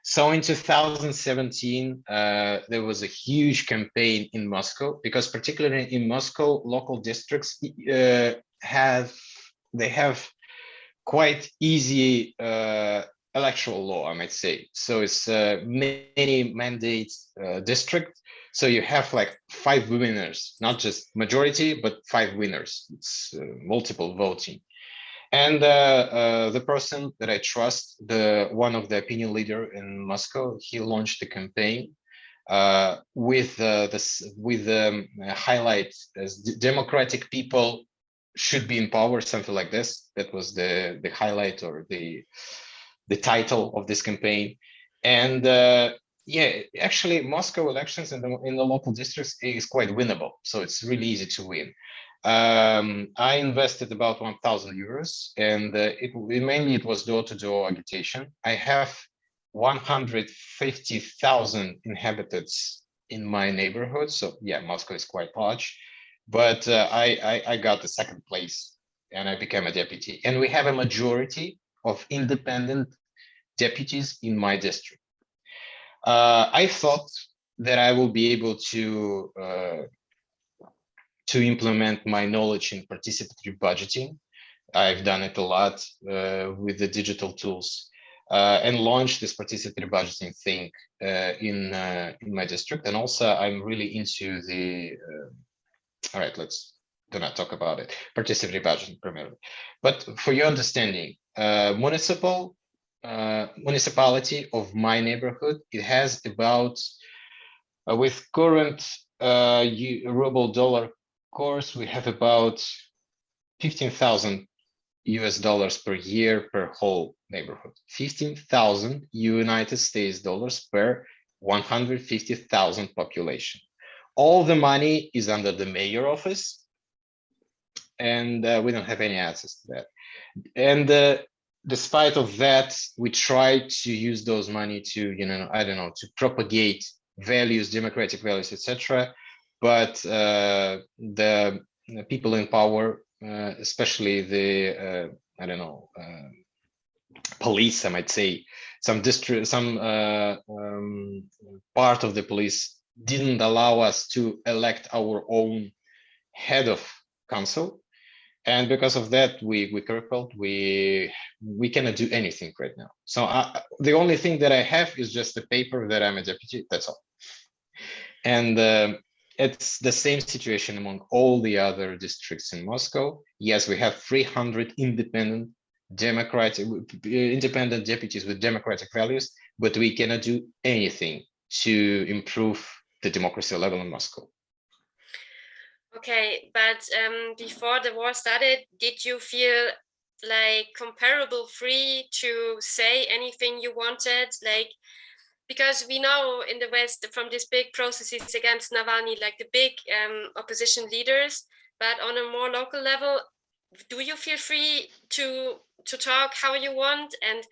So in 2017, there was a huge campaign in Moscow, because particularly in Moscow, local districts have quite easy electoral law, I might say. So it's many mandates district. So you have like 5 winners, not just majority, but 5 winners. It's multiple voting. And the person that I trust, one of the opinion leader in Moscow, he launched a campaign with the highlight as democratic people should be in power, something like this. That was the highlight or the title of this campaign. And yeah, actually, Moscow elections in the local districts is quite winnable. So it's really easy to win. I invested about 1,000 euros, and mainly it was door-to-door agitation. I have 150,000 inhabitants in my neighborhood, so yeah, Moscow is quite large. But I got the second place, and I became a deputy. And we have a majority of independent deputies in my district. I thought that I will be able to implement my knowledge in participatory budgeting. I've done it a lot with the digital tools, and launched this participatory budgeting thing in my district. And also, I'm really into the. All right, let's do not talk about it. Participatory budgeting primarily, but for your understanding, municipality of my neighborhood, it has about with current ruble dollar course, we have about 15,000 US dollars per year per whole neighborhood. 15,000 United States dollars per 150,000 population. All the money is under the mayor office, and we don't have any access to that. And despite of that, we try to use those money to, I don't know, to propagate values, democratic values, etc. But the people in power, especially the I don't know, police, I might say, some part of the police didn't allow us to elect our own head of council, and because of that, we crippled. We cannot do anything right now. So the only thing that I have is just the paper that I'm a deputy. That's all. And it's the same situation among all the other districts in Moscow. Yes, we have 300 independent deputies with democratic values, but we cannot do anything to improve the democracy level in Moscow. Okay, but before the war started, did you feel like comparable free to say anything you wanted? Like, because we know in the West from these big processes against Navalny, like the big opposition leaders, but on a more local level, do you feel free to talk how you want? And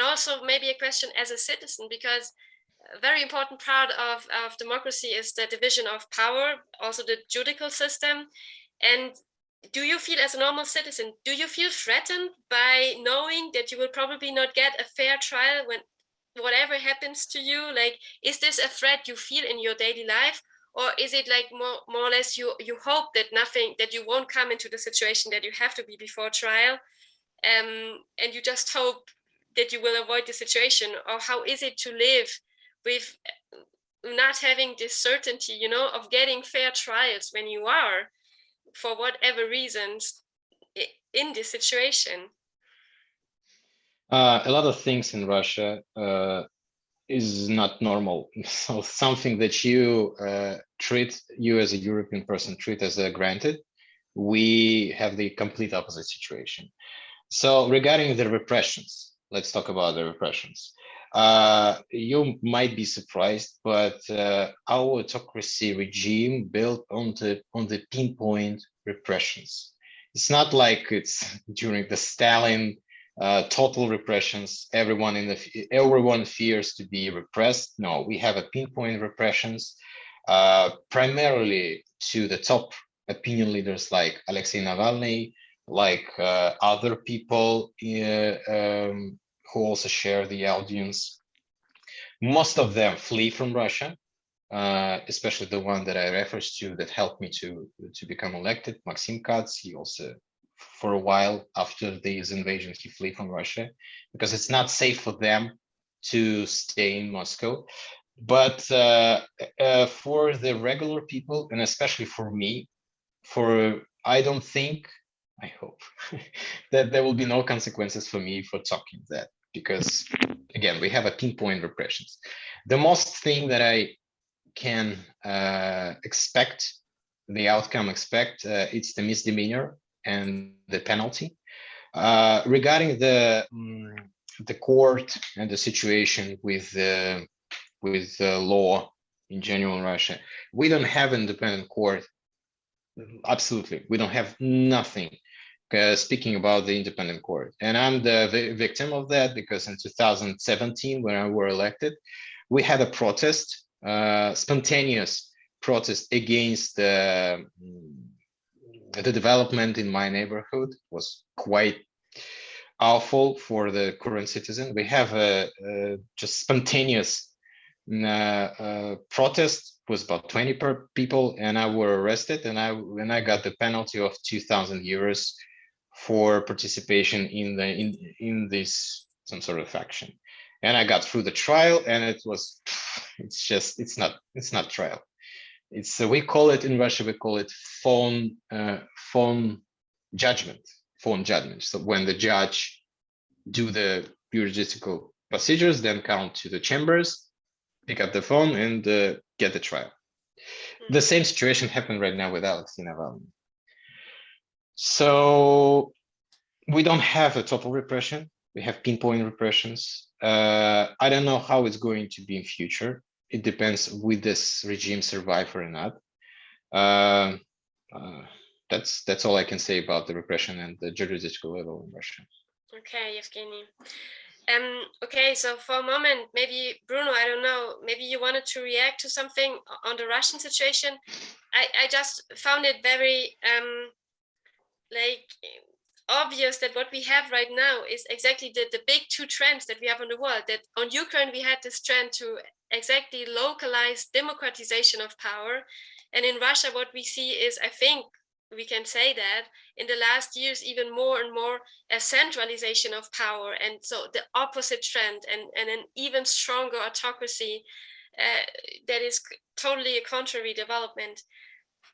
also maybe a question as a citizen, because a very important part of democracy is the division of power, also the judicial system. And do you feel, as a normal citizen, do you feel threatened by knowing that you will probably not get a fair trial when whatever happens to you? Like, is this a threat you feel in your daily life? Or is it like more or less you hope that you won't come into the situation that you have to be before trial, and you just hope that you will avoid the situation? Or how is it to live with not having this certainty, you know, of getting fair trials when you are, for whatever reasons, in this situation? A lot of things in Russia is not normal. So something that you as a European person treat as a granted, we have the complete opposite situation. So regarding the repressions, let's talk about the repressions. You might be surprised, but our autocracy regime built on the pinpoint repressions. It's not like it's during the Stalin total repressions. Everyone fears to be repressed. No, we have a pinpoint repressions, primarily to the top opinion leaders like Alexei Navalny, like other people who also share the audience. Most of them flee from Russia, especially the one that I referred to that helped me to become elected, Maxim Katz. He also, for a while after this invasion, he fled from Russia because it's not safe for them to stay in Moscow. But for the regular people, and especially for me, I hope that there will be no consequences for me for talking that, because again, we have a pinpoint repressions. The most thing that I can expect, the outcome it's the misdemeanor and the penalty. Regarding the court and the situation with the law in general in Russia, we don't have an independent court. Absolutely, we don't have nothing. Speaking about the independent court, and I'm the victim of that, because in 2017, when I were elected, we had a protest, spontaneous protest against the development in my neighborhood. It was quite awful for the current citizen. We have a just spontaneous protest. Was about 20 people, and I were arrested, and I got the penalty of 2,000 euros for participation in this some sort of action. And I got through the trial, and it's not trial. It's we call it in Russia, we call it phone judgment. So when the judge do the juridical procedures, then come to the chambers, pick up the phone, and get the trial. The same situation happened right now with Alexei Navalny. So we don't have a total repression. We have pinpoint repressions. I don't know how it's going to be in future. It depends, will this regime survive or not. That's all I can say about the repression and the juridical level in Russia. Okay, Evgeny. Okay, so for a moment, maybe Bruno, I don't know, maybe you wanted to react to something on the Russian situation. I just found it very obvious that what we have right now is exactly the big two trends that we have in the world. That on Ukraine we had this trend to exactly localize democratization of power, and in Russia what we see is, I think we can say that in the last years even more and more a centralization of power, and so the opposite trend and an even stronger autocracy that is totally a contrary development.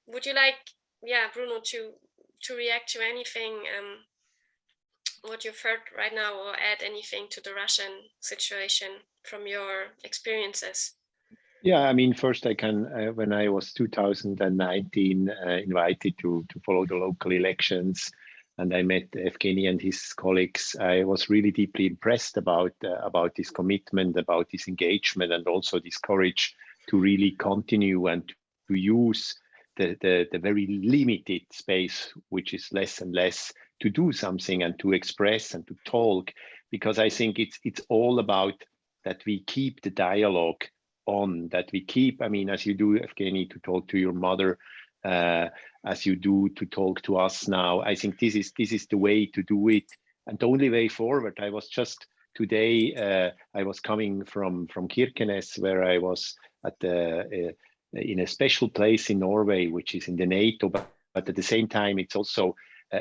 Would you like, Bruno, to react to anything what you've heard right now, or add anything to the Russian situation from your experiences? Yeah, I mean, first I can, when I was 2019 invited to follow the local elections, and I met Evgeny and his colleagues, I was really deeply impressed about this commitment, about this engagement, and also this courage to really continue and to use the very limited space, which is less and less, to do something and to express and to talk, because I think it's all about that we keep the dialogue on, that we keep, I mean, as you do, Evgeny, to talk to your mother, as you do to talk to us now. I think this is the way to do it, and the only way forward. I was just today, I was coming from Kirkenes, where I was at in a special place in Norway, which is in the NATO, but at the same time, it's also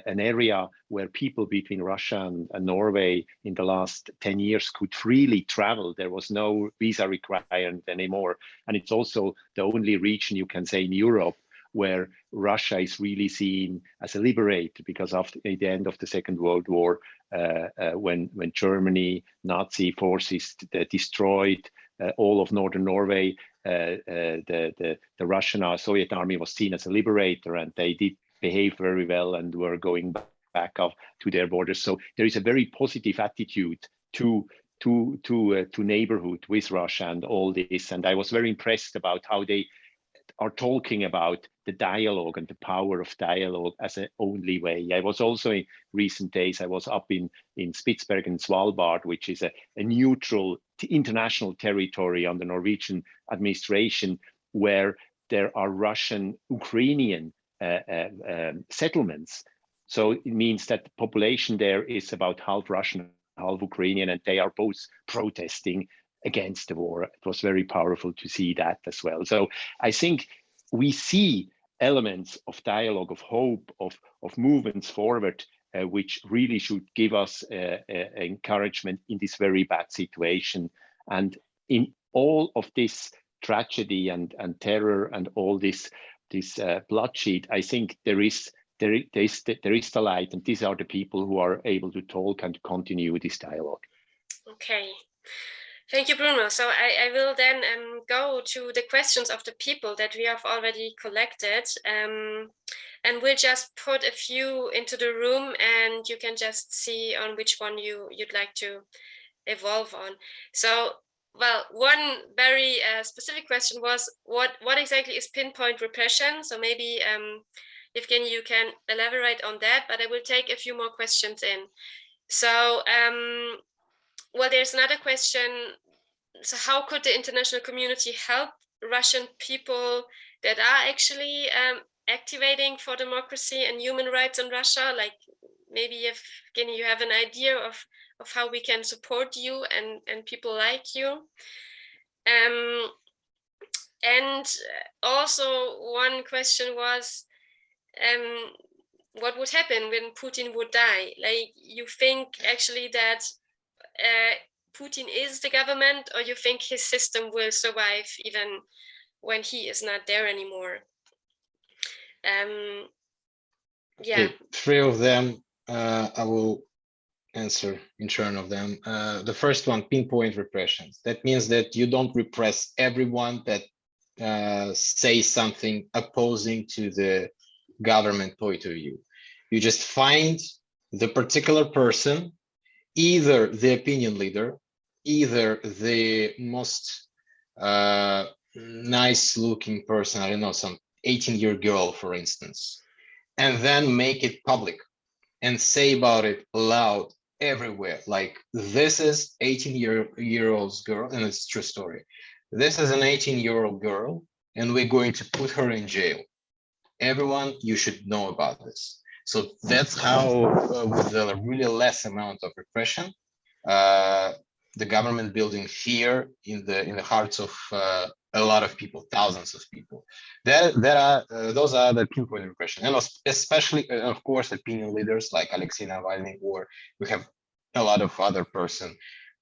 an area where people between Russia and Norway in the last 10 years could freely travel. There was no visa requirement anymore. And it's also the only region, you can say, in Europe where Russia is really seen as a liberator, because after the end of the Second World War, when Germany, Nazi forces destroyed all of northern Norway, the Russian Soviet army was seen as a liberator, and they did behave very well and were going back up to their borders. So there is a very positive attitude to neighborhood with Russia and all this. And I was very impressed about how they are talking about the dialogue and the power of dialogue as an only way. I was also in recent days, I was up in Spitsberg and Svalbard, which is a neutral international territory under Norwegian administration, where there are Russian, Ukrainian settlements. So it means that the population there is about half Russian, half Ukrainian, and they are both protesting against the war. It was very powerful to see that as well. So I think we see elements of dialogue, of hope, of movements forward, which really should give us encouragement in this very bad situation. And in all of this tragedy and terror and all this bloodshed, I think there is the light, and these are the people who are able to talk and continue this dialogue. Okay. Thank you, Bruno. So I will then go to the questions of the people that we have already collected, and we'll just put a few into the room, and you can just see on which one you'd like to evolve on. So, well, one very specific question was, what exactly is pinpoint repression? So maybe, Evgeny, you can elaborate on that, but I will take a few more questions in. So, well, there's another question. So how could the international community help Russian people that are actually activating for democracy and human rights in Russia? Like, maybe Evgeny, you have an idea of how we can support you and people like you. And also one question was, what would happen when Putin would die? Like, you think actually that Putin is the government, or you think his system will survive even when he is not there anymore? Yeah. Okay, 3 of them, I will answer in turn of them. The first one, pinpoint repression. That means that you don't repress everyone that says something opposing to the government point of view. You just find the particular person, either the opinion leader, either the most nice looking person, I don't know, some 18-year girl, for instance, and then make it public and say about it loud everywhere. Like, this is 18-year-old girl, and it's a true story. This is an 18-year-old girl, and we're going to put her in jail. Everyone, you should know about this. So that's how, with a really less amount of repression, the government building fear in the hearts of a lot of people, thousands of people. Those are the pinpoint repression, and especially, of course, opinion leaders like Alexei Navalny, or we have a lot of other persons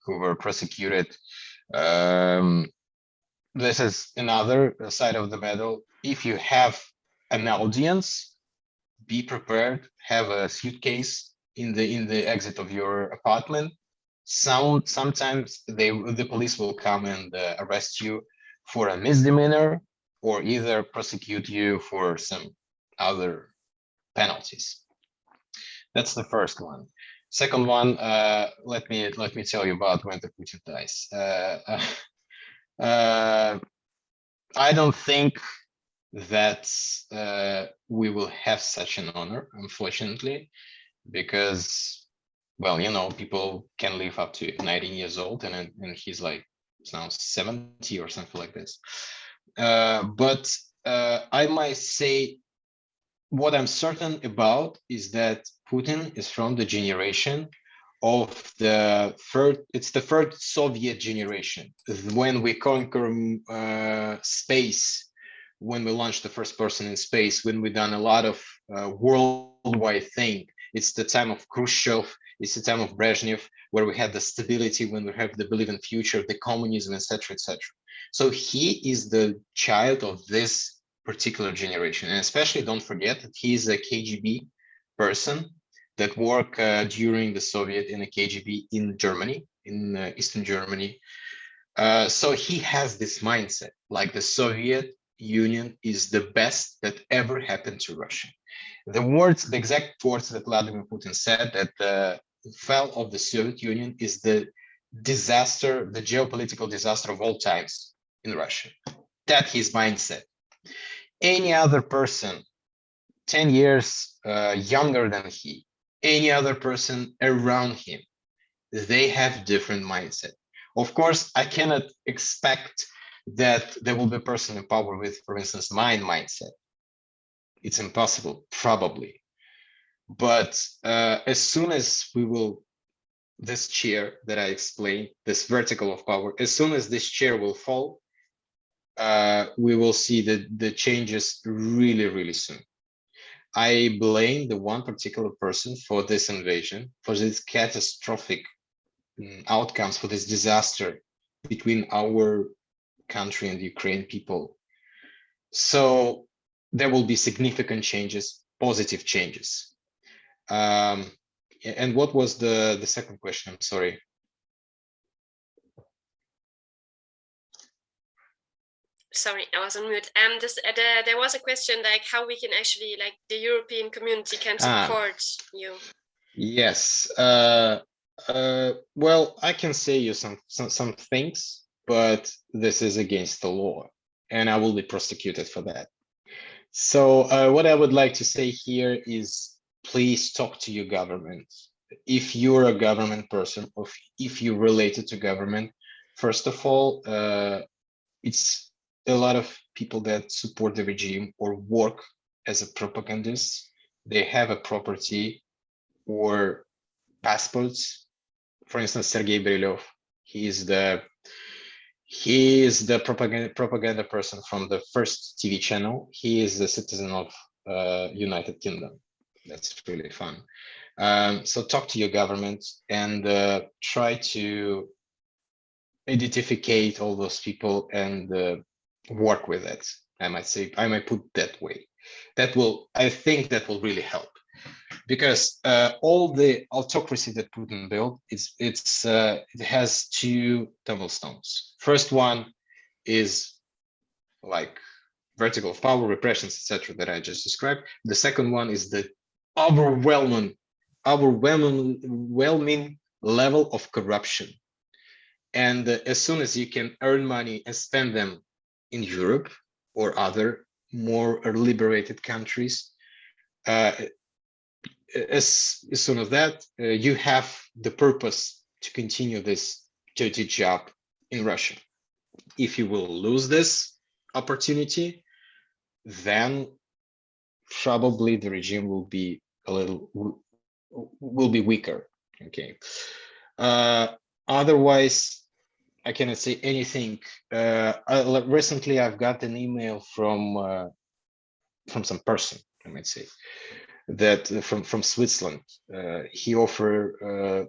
who were prosecuted. This is another side of the medal. If you have an audience, be prepared. Have a suitcase in the exit of your apartment. Sometimes the police will come and arrest you for a misdemeanor, or either prosecute you for some other penalties. That's the first one. Second one, let me tell you about when the Putin dies. I don't think that we will have such an honor, unfortunately, because, well, you know, people can live up to 19 years old, and he's like it's now 70 or something like this. But I might say what I'm certain about is that Putin is from the generation of the third Soviet generation, when we conquer space, when we launched the first person in space, when we done a lot of worldwide thing. It's the time of Khrushchev, it's the time of Brezhnev, where we had the stability, when we have the belief in future, the communism, etc., etc. So he is the child of this particular generation, and especially don't forget that he is a KGB person that worked during the Soviet in a KGB in Germany, in Eastern Germany. So he has this mindset, like the Soviet Union is the best that ever happened to Russia. The exact words that Vladimir Putin said, that the fall of the Soviet Union is the disaster, the geopolitical disaster of all times in Russia. That's his mindset. Any other person 10 years younger than he, any other person around him, they have different mindset. Of course, I cannot expect that there will be a person in power with, for instance, my mindset. It's impossible, probably. But as soon as we will, this chair that I explained, this vertical of power, as soon as this chair will fall, we will see the changes really, really soon. I blame the one particular person for this invasion, for this catastrophic outcomes, for this disaster between our country and the Ukraine people. So there will be significant changes, positive changes. And what was the second question? I'm sorry. Sorry, I was on mute. There was a question like how we can actually, like the European community can support you. Yes. Well, I can say you some things, but this is against the law, and I will be prosecuted for that. So what I would like to say here is, please talk to your government. If you're a government person, or if you're related to government, first of all, it's a lot of people that support the regime or work as a propagandist. They have a property or passports. For instance, Sergei Brylev, he is the propaganda person from the first TV channel. He is a citizen of United Kingdom. That's really fun. So talk to your government and try to identify all those people and work with it. I might put that way. I think that will really help, because all the autocracy that Putin built, it has two tumblestones. First one is like vertical power, repressions, etc., that I just described. The second one is the overwhelming level of corruption. And as soon as you can earn money and spend them in Europe or other more liberated countries, as soon as that, you have the purpose to continue this dirty job in Russia. If you will lose this opportunity, then probably the regime will be weaker. Okay. Otherwise, I cannot say anything. Recently, I've got an email from some person, I might say, that from Switzerland. He offered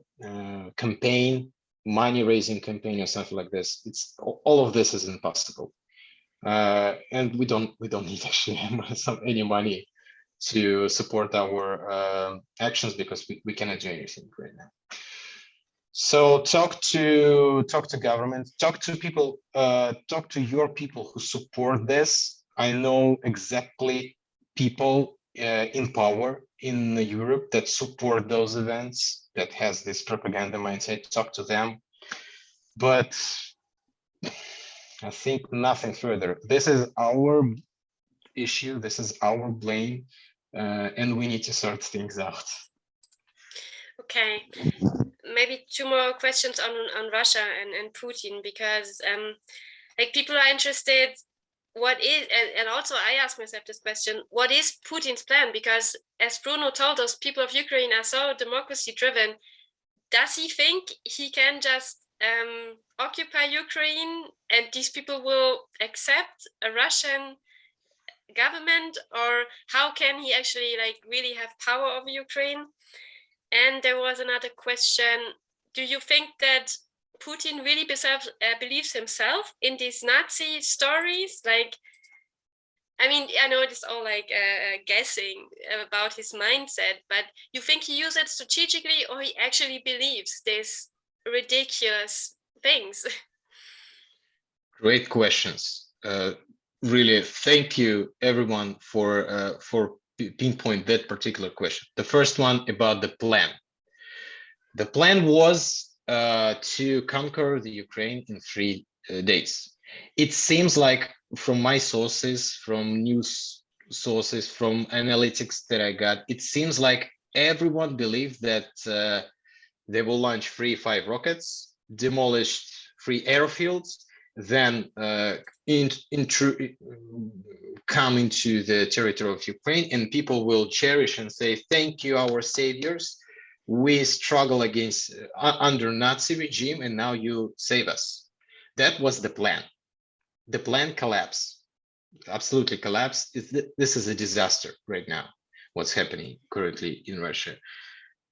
campaign, money-raising campaign or something like this. It's all of this is impossible, and we don't need actually any money to support our actions, because we cannot do anything right now. So talk to government, talk to people, talk to your people who support this. I know exactly people in power in Europe that support those events, that has this propaganda mindset. Talk to them, but I think nothing further. This is our issue, this is our blame, and we need to sort things out. Okay, maybe two more questions on Russia and Putin, because like people are interested. What is, and also I ask myself this question, what is Putin's plan? Because as Bruno told us, people of Ukraine are so democracy driven. Does he think he can just occupy Ukraine and these people will accept a Russian government, or how can he actually like really have power over Ukraine? And there was another question, do you think that Putin really believes himself in these Nazi stories? Like, I mean, I know it's all like guessing about his mindset, but you think he used it strategically, or he actually believes these ridiculous things? Great questions. Really, thank you everyone for pinpoint that particular question. The first one about the plan. The plan was to conquer the Ukraine in 3 days. It seems like, from my sources, from news sources, from analytics that I got, it seems like everyone believed that they will launch 3-5 rockets, demolished 3 airfields, then come into the territory of Ukraine, and people will cherish and say, thank you, our saviors. We struggle against under Nazi regime, and now you save us. That was the plan. The plan collapsed, absolutely collapsed. This is a disaster right now, what's happening currently in Russia.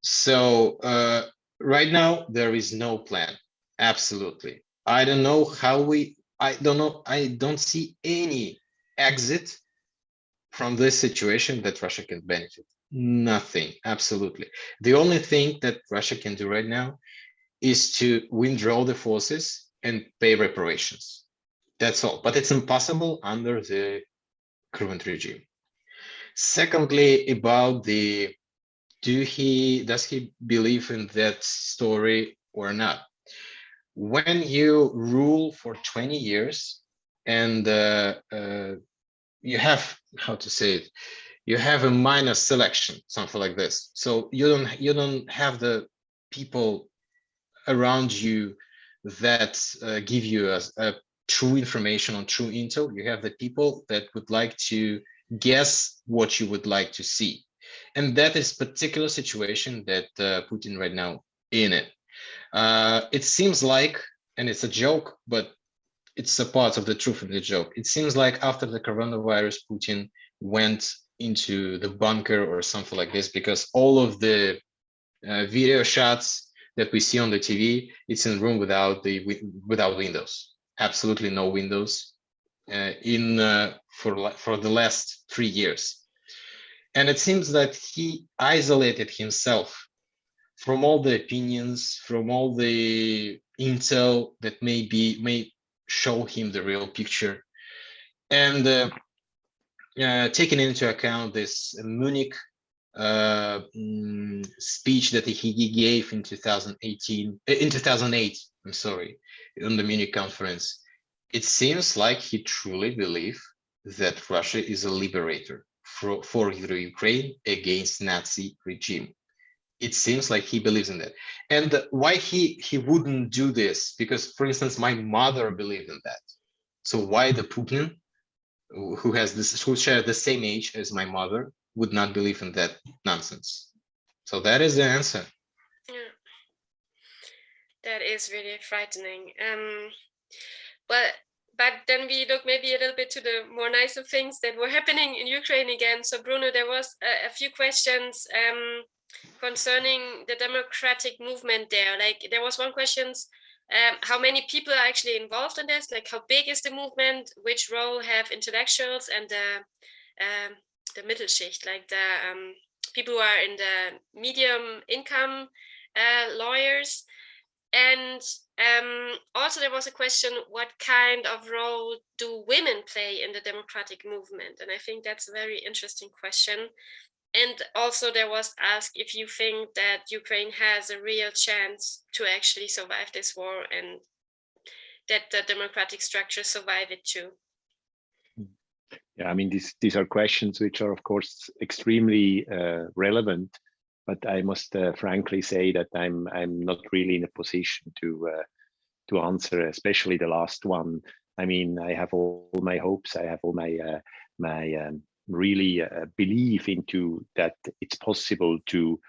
So right now, there is no plan, absolutely. I don't know how I don't see any exit from this situation that Russia can benefit. Nothing, absolutely. The only thing that Russia can do right now is to withdraw the forces and pay reparations. That's all, but it's impossible under the current regime. Secondly, about the, does he believe in that story or not? When you rule for 20 years and you have, how to say it, you have a minor selection, something like this. So you don't have the people around you that give you a true information on true intel. You have the people that would like to guess what you would like to see. And that is particular situation that Putin right now in it. It seems like, and it's a joke, but it's a part of the truth in the joke. It seems like after the coronavirus, Putin went into the bunker or something like this, because all of the video shots that we see on the TV, it's in a room without windows, absolutely no windows for the last 3 years. And it seems that he isolated himself from all the opinions, from all the intel that may show him the real picture. And taking into account this Munich speech that he gave in 2008, I'm sorry, on the Munich conference, it seems like he truly believes that Russia is a liberator for the Ukraine against Nazi regime. It seems like he believes in that. And why he wouldn't do this? Because, for instance, my mother believed in that. So why the Putin, who shares the same age as my mother, would not believe in that nonsense? So that is the answer. Yeah, that is really frightening. But then we look maybe a little bit to the more nicer things that were happening in Ukraine again. So Bruno, there was a few questions concerning the democratic movement there. Like there was one question, how many people are actually involved in this? Like how big is the movement? Which role have intellectuals and the Mittelschicht, like the people who are in the medium income lawyers? And also there was a question, what kind of role do women play in the democratic movement? And I think that's a very interesting question. And also there was asked if you think that Ukraine has a real chance to actually survive this war and that the democratic structures survive it too. Yeah, I mean, these are questions which are, of course, extremely relevant but I must frankly say that I'm not really in a position to answer, especially the last one. I mean, I have all my hopes. I have all my really belief into that it's possible to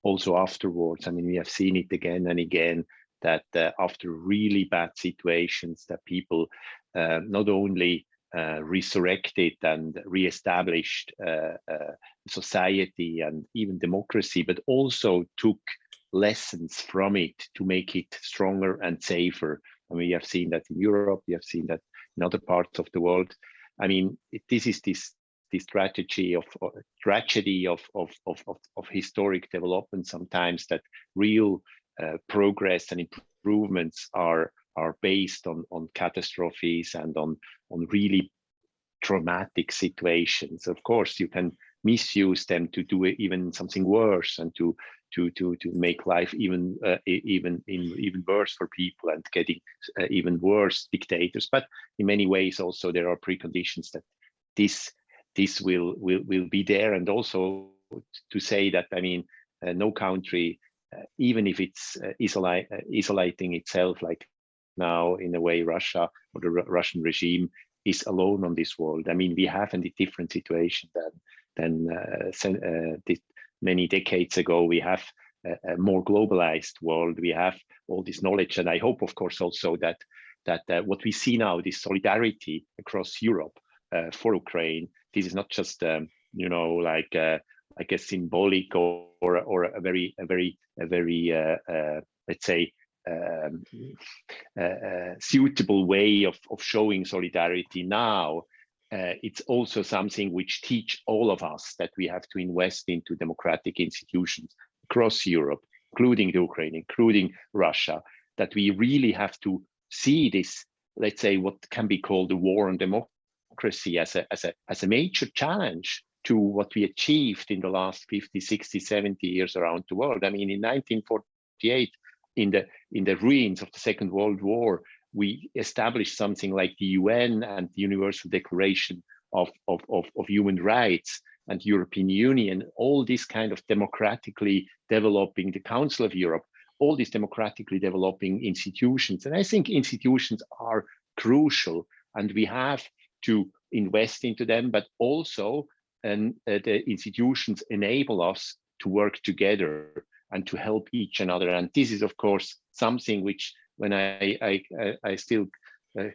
also afterwards. I mean, we have seen it again and again that after really bad situations, that people not only resurrected and reestablished society and even democracy, but also took lessons from it to make it stronger and safer. I mean, we have seen that in Europe, we have seen that in other parts of the world. I mean, this is this tragedy of historic development sometimes, that real progress and improvements are based on catastrophes and on really traumatic situations. Of course, you can misuse them to do even something worse and to make life even worse for people and getting even worse dictators. But in many ways, also there are preconditions that this will be there. And also to say that, I mean, no country, even if it's isolating itself, like now in a way Russia or the Russian regime, is alone on this world. I mean, we have a different situation than many decades ago. We have a more globalized world. We have all this knowledge, and I hope, of course, also that what we see now, this solidarity across Europe for Ukraine, this is not just like a symbolic or a very let's say suitable way of showing solidarity now. It's also something which teach all of us that we have to invest into democratic institutions across Europe, including the Ukraine, including Russia, that we really have to see this, let's say, what can be called the war on democracy as a major challenge to what we achieved in the last 50, 60, 70 years around the world. I mean, in 1948, in the ruins of the Second World War, we established something like the UN and the Universal Declaration of Human Rights and the European Union, all this kind of democratically developing, the Council of Europe, all these democratically developing institutions. And I think institutions are crucial, and we have to invest into them, but also the institutions enable us to work together and to help each another. And this is, of course, something which, when I still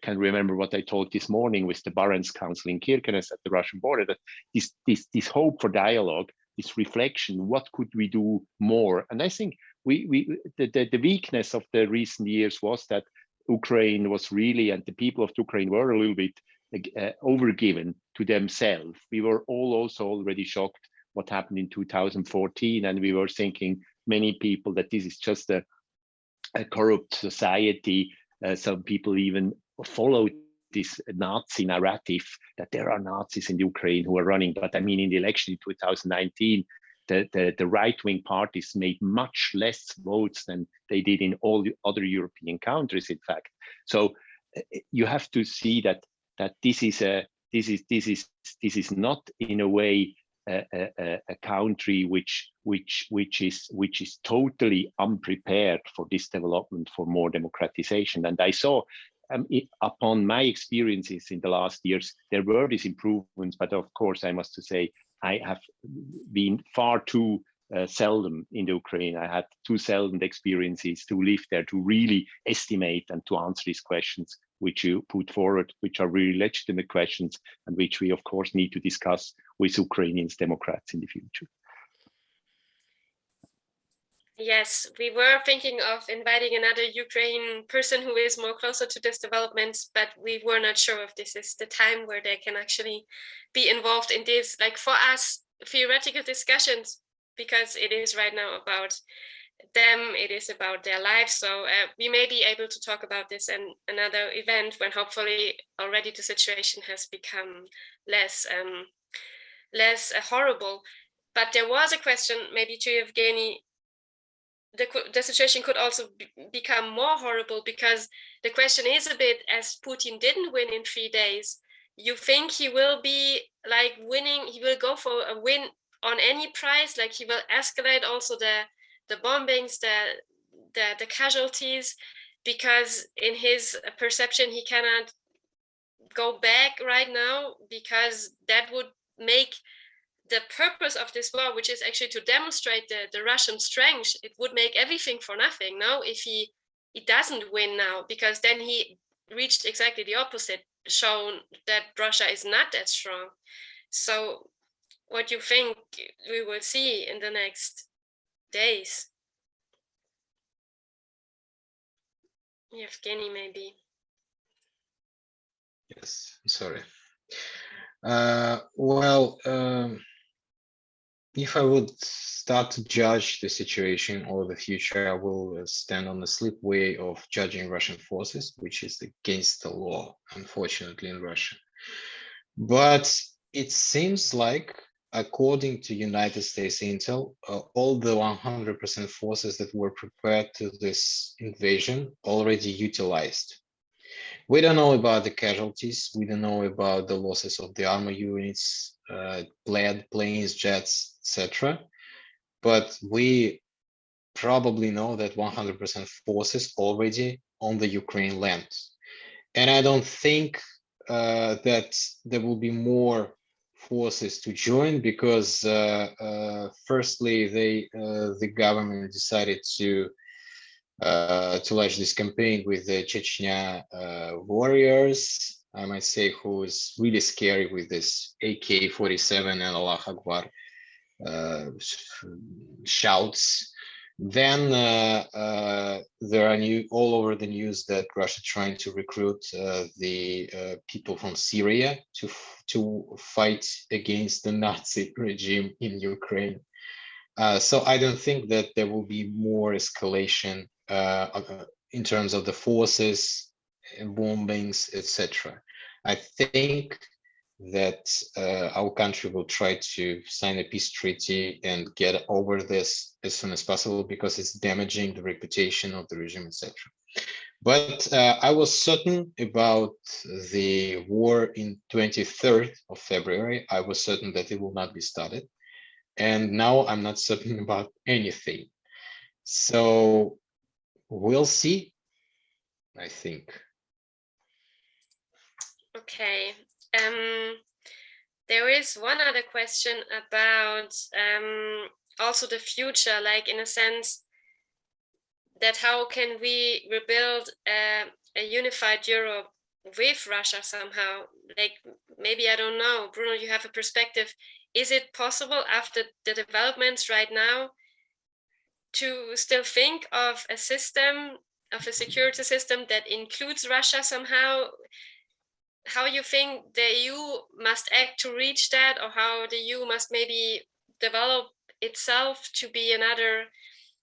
can remember what I told this morning with the Barents Council in Kirkenes at the Russian border, that this hope for dialogue, this reflection, what could we do more? And I think the weakness of the recent years was that Ukraine was really, and the people of Ukraine were a little bit overgiven to themselves. We were all also already shocked what happened in 2014, and we were thinking, many people, that this is just a corrupt society. Some people even followed this Nazi narrative that there are Nazis in Ukraine who are running. But I mean, in the election in 2019, the right-wing parties made much less votes than they did in all the other European countries, in fact. So you have to see that this is not in a way a country which is totally unprepared for this development, for more democratization. And I saw, upon my experiences in the last years, there were these improvements, but of course I must say I have been far too seldom in the Ukraine. I had too seldom experiences to live there to really estimate and to answer these questions which you put forward, which are really legitimate questions, and which we of course need to discuss with Ukrainians Democrats in the future. Yes, we were thinking of inviting another Ukrainian person who is more closer to this development, but we were not sure if this is the time where they can actually be involved in this, like for us, theoretical discussions, because it is right now about them, it is about their lives. So we may be able to talk about this in another event when hopefully already the situation has become less horrible. But there was a question maybe to Evgeny. The situation could also become more horrible, because the question is a bit, as Putin didn't win in 3 days, you think he will be like winning, he will go for a win on any price. Like he will escalate also the bombings, the casualties, because in his perception he cannot go back right now, because that would make the purpose of this war, which is actually to demonstrate the Russian strength, it would make everything for nothing now if he doesn't win now, because then he reached exactly the opposite, shown that Russia is not that strong. So what do you think we will see in the next days? Evgeny, maybe. Yes, sorry. If I would start to judge the situation or the future, I will stand on the slipway of judging Russian forces, which is against the law, unfortunately, in Russia. But it seems like, according to United States intel, all the 100% forces that were prepared to this invasion already utilized. We don't know about the casualties. We don't know about the losses of the armor units, planes, jets, etc. But we probably know that 100% forces already on the Ukraine land. And I don't think that there will be more forces to join, because firstly, the government decided to launch this campaign with the Chechnya warriors, I might say, who is really scary with this AK-47 and Allah Akbar shouts. Then there are all over the news that Russia trying to recruit the people from Syria to fight against the Nazi regime in Ukraine. So I don't think that there will be more escalation in terms of the forces, bombings, etc. I think that our country will try to sign a peace treaty and get over this as soon as possible, because it's damaging the reputation of the regime, etc. But I was certain about the war in 23rd of February. I was certain that it will not be started. And now I'm not certain about anything. So we'll see, I think. Okay. There is one other question about also the future, like in a sense that how can we rebuild a unified Europe with Russia somehow? Like, maybe, I don't know, Bruno, you have a perspective. Is it possible after the developments right now to still think of a system, of a security system that includes Russia somehow? How you think the EU must act to reach that, or how the EU must maybe develop itself to be another,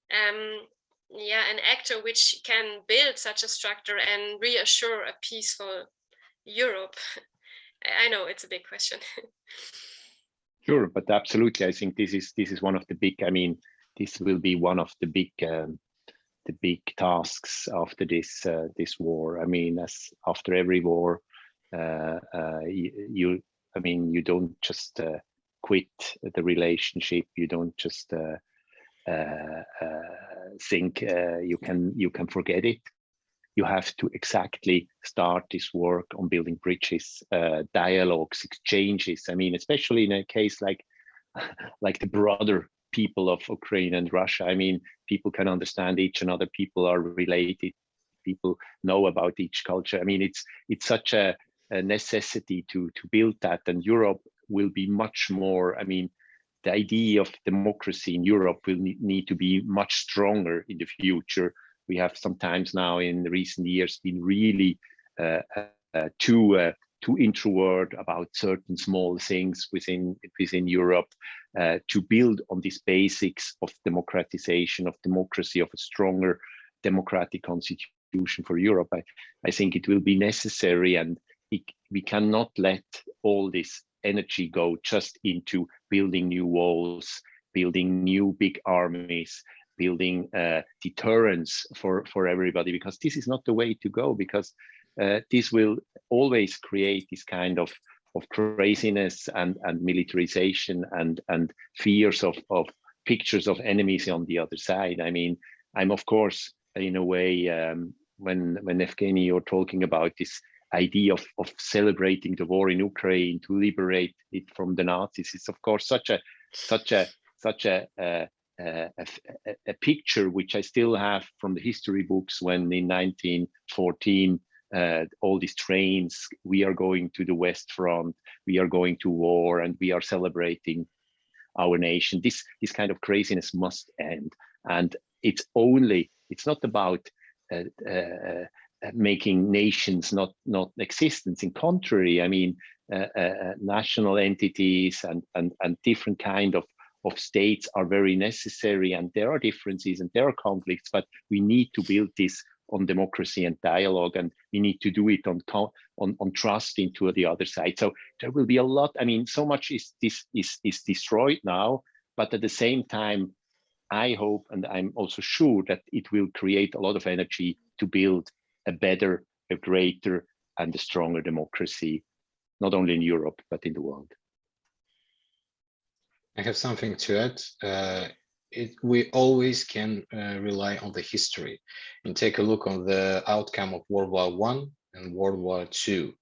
an actor which can build such a structure and reassure a peaceful Europe? I know it's a big question. Sure, but absolutely, I think this is one of the big. I mean, this will be one of the big tasks after this war. I mean, as after every war, you don't just quit the relationship. You don't just think you can forget it. You have to exactly start this work on building bridges, dialogues, exchanges. I mean, especially in a case like the brother people of Ukraine and Russia. I mean, people can understand each another. People are related. People know about each culture. I mean, it's such a necessity to build that, and Europe will be much more. I mean, the idea of democracy in Europe will need to be much stronger in the future. We have sometimes now in the recent years been really too introvert about certain small things within Europe. To build on these basics of democratization, of democracy, of a stronger democratic constitution for Europe, I think it will be necessary, and we cannot let all this energy go just into building new walls, building new big armies, building deterrence for everybody, because this is not the way to go, because this will always create this kind of craziness and militarization and fears of pictures of enemies on the other side. I mean, I'm of course, in a way, when Evgeny, you're talking about this idea of celebrating the war in Ukraine to liberate it from the Nazis, it's of course such a picture which I still have from the history books, when in 1914 all these trains, we are going to the West Front, we are going to war, and we are celebrating our nation. This kind of craziness must end, and it's not about making nations not existence. In contrary, I mean, national entities and different kind of states are very necessary, and there are differences and there are conflicts, but we need to build this on democracy and dialogue, and we need to do it on trust into the other side. So there will be a lot. I mean, so much is destroyed now, but at the same time, I hope, and I'm also sure, that it will create a lot of energy to build a better, a greater, and a stronger democracy, not only in Europe, but in the world. I have something to add. We always can rely on the history and take a look on the outcome of World War I and World War II.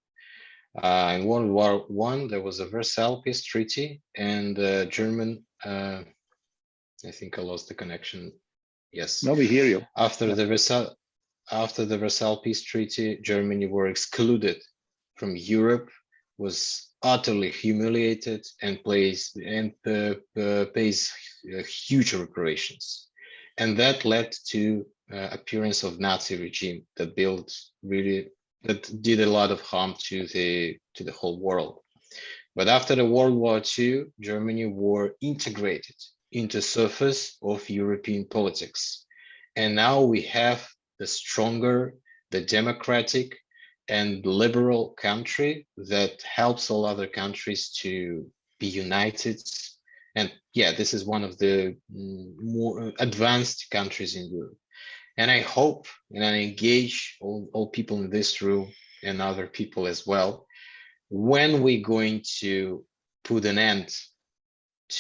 In World War I, there was a Versailles Peace Treaty, and German, I think I lost the connection. Yes. No, we hear you. After the Versailles Peace Treaty, Germany were excluded from Europe, was utterly humiliated, and pays huge reparations, and that led to appearance of Nazi regime that did a lot of harm to the whole world. But after the World War II, Germany were integrated into surface of European politics, and now we have the stronger, the democratic and liberal country that helps all other countries to be united. And yeah, this is one of the more advanced countries in Europe. And I hope, and I engage all people in this room and other people as well, when we're going to put an end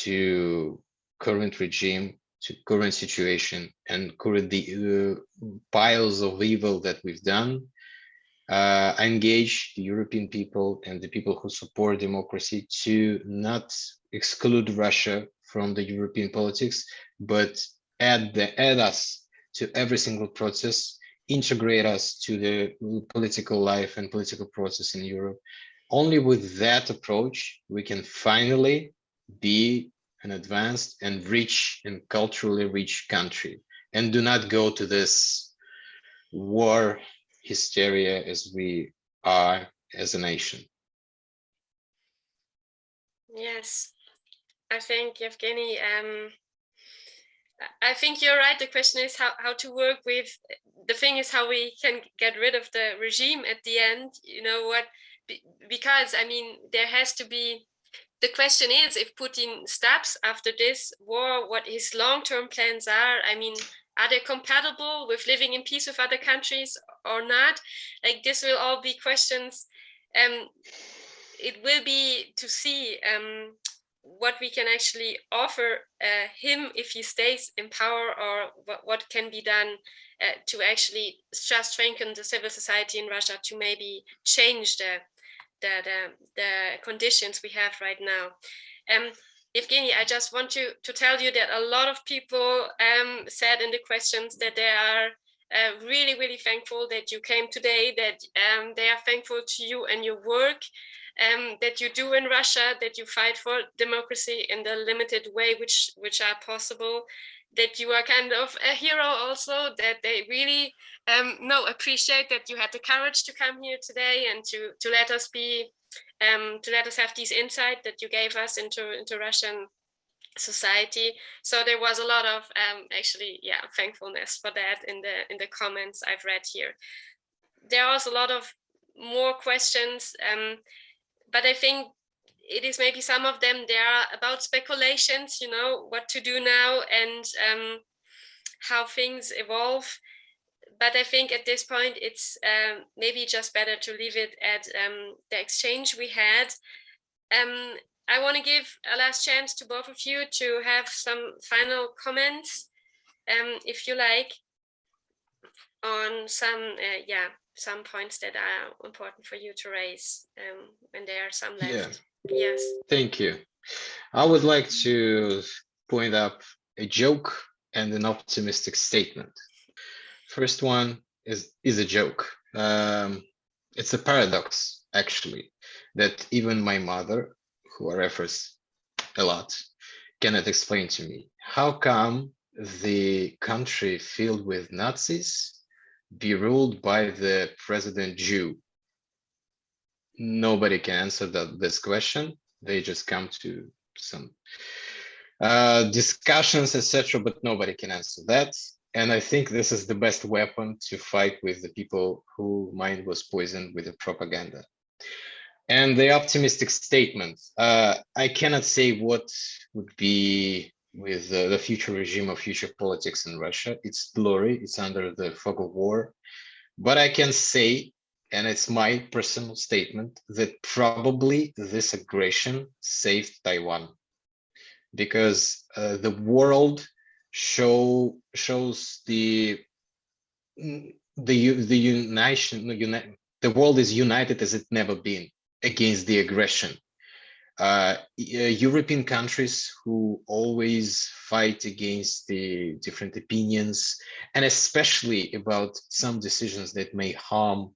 to current regime, to current situation, and the piles of evil that we've done, engage the European people and the people who support democracy to not exclude Russia from the European politics, but add us to every single process, integrate us to the political life and political process in Europe. Only with that approach, we can finally be an advanced and rich and culturally rich country, and do not go to this war hysteria as we are as a nation. Yes, I think, Evgeny, I think you're right. The question is how to work with, the thing is how we can get rid of the regime at the end, you know what, because I mean, there has to be, the question is, if Putin stops after this war, what his long-term plans are. I mean, are they compatible with living in peace with other countries or not? Like, this will all be questions. It will be to see what we can actually offer him if he stays in power, or what can be done to actually just strengthen the civil society in Russia, to maybe change the conditions we have right now. Evgeny, I just want to tell you that a lot of people said in the questions that they are really, really thankful that you came today, that they are thankful to you and your work that you do in Russia, that you fight for democracy in the limited way which are possible, that you are kind of a hero also, that they really appreciate that you had the courage to come here today and to let us be, to let us have these insights that you gave us into Russian society. So there was a lot of actually, thankfulness for that in the comments I've read here. There was a lot of more questions, but I think it is maybe some of them, they are about speculations, you know, what to do now and how things evolve. But I think at this point, it's maybe just better to leave it at the exchange we had. I want to give a last chance to both of you to have some final comments, if you like, on some some points that are important for you to raise, when there are some left. Yeah. Yes. Thank you. I would like to point up a joke and an optimistic statement. First one is a joke. It's a paradox, actually, that even my mother, who I reference a lot, cannot explain to me. How come the country filled with Nazis be ruled by the president Jew? Nobody can answer this question. They just come to some discussions, etc., but nobody can answer that. And I think this is the best weapon to fight with the people whose mind was poisoned with the propaganda. And the optimistic statement, I cannot say what would be with the future regime of future politics in Russia. It's blurry, it's under the fog of war. But I can say, and it's my personal statement, that probably this aggression saved Taiwan, because the world shows the world is united as it never been against the aggression. European countries who always fight against the different opinions, and especially about some decisions that may harm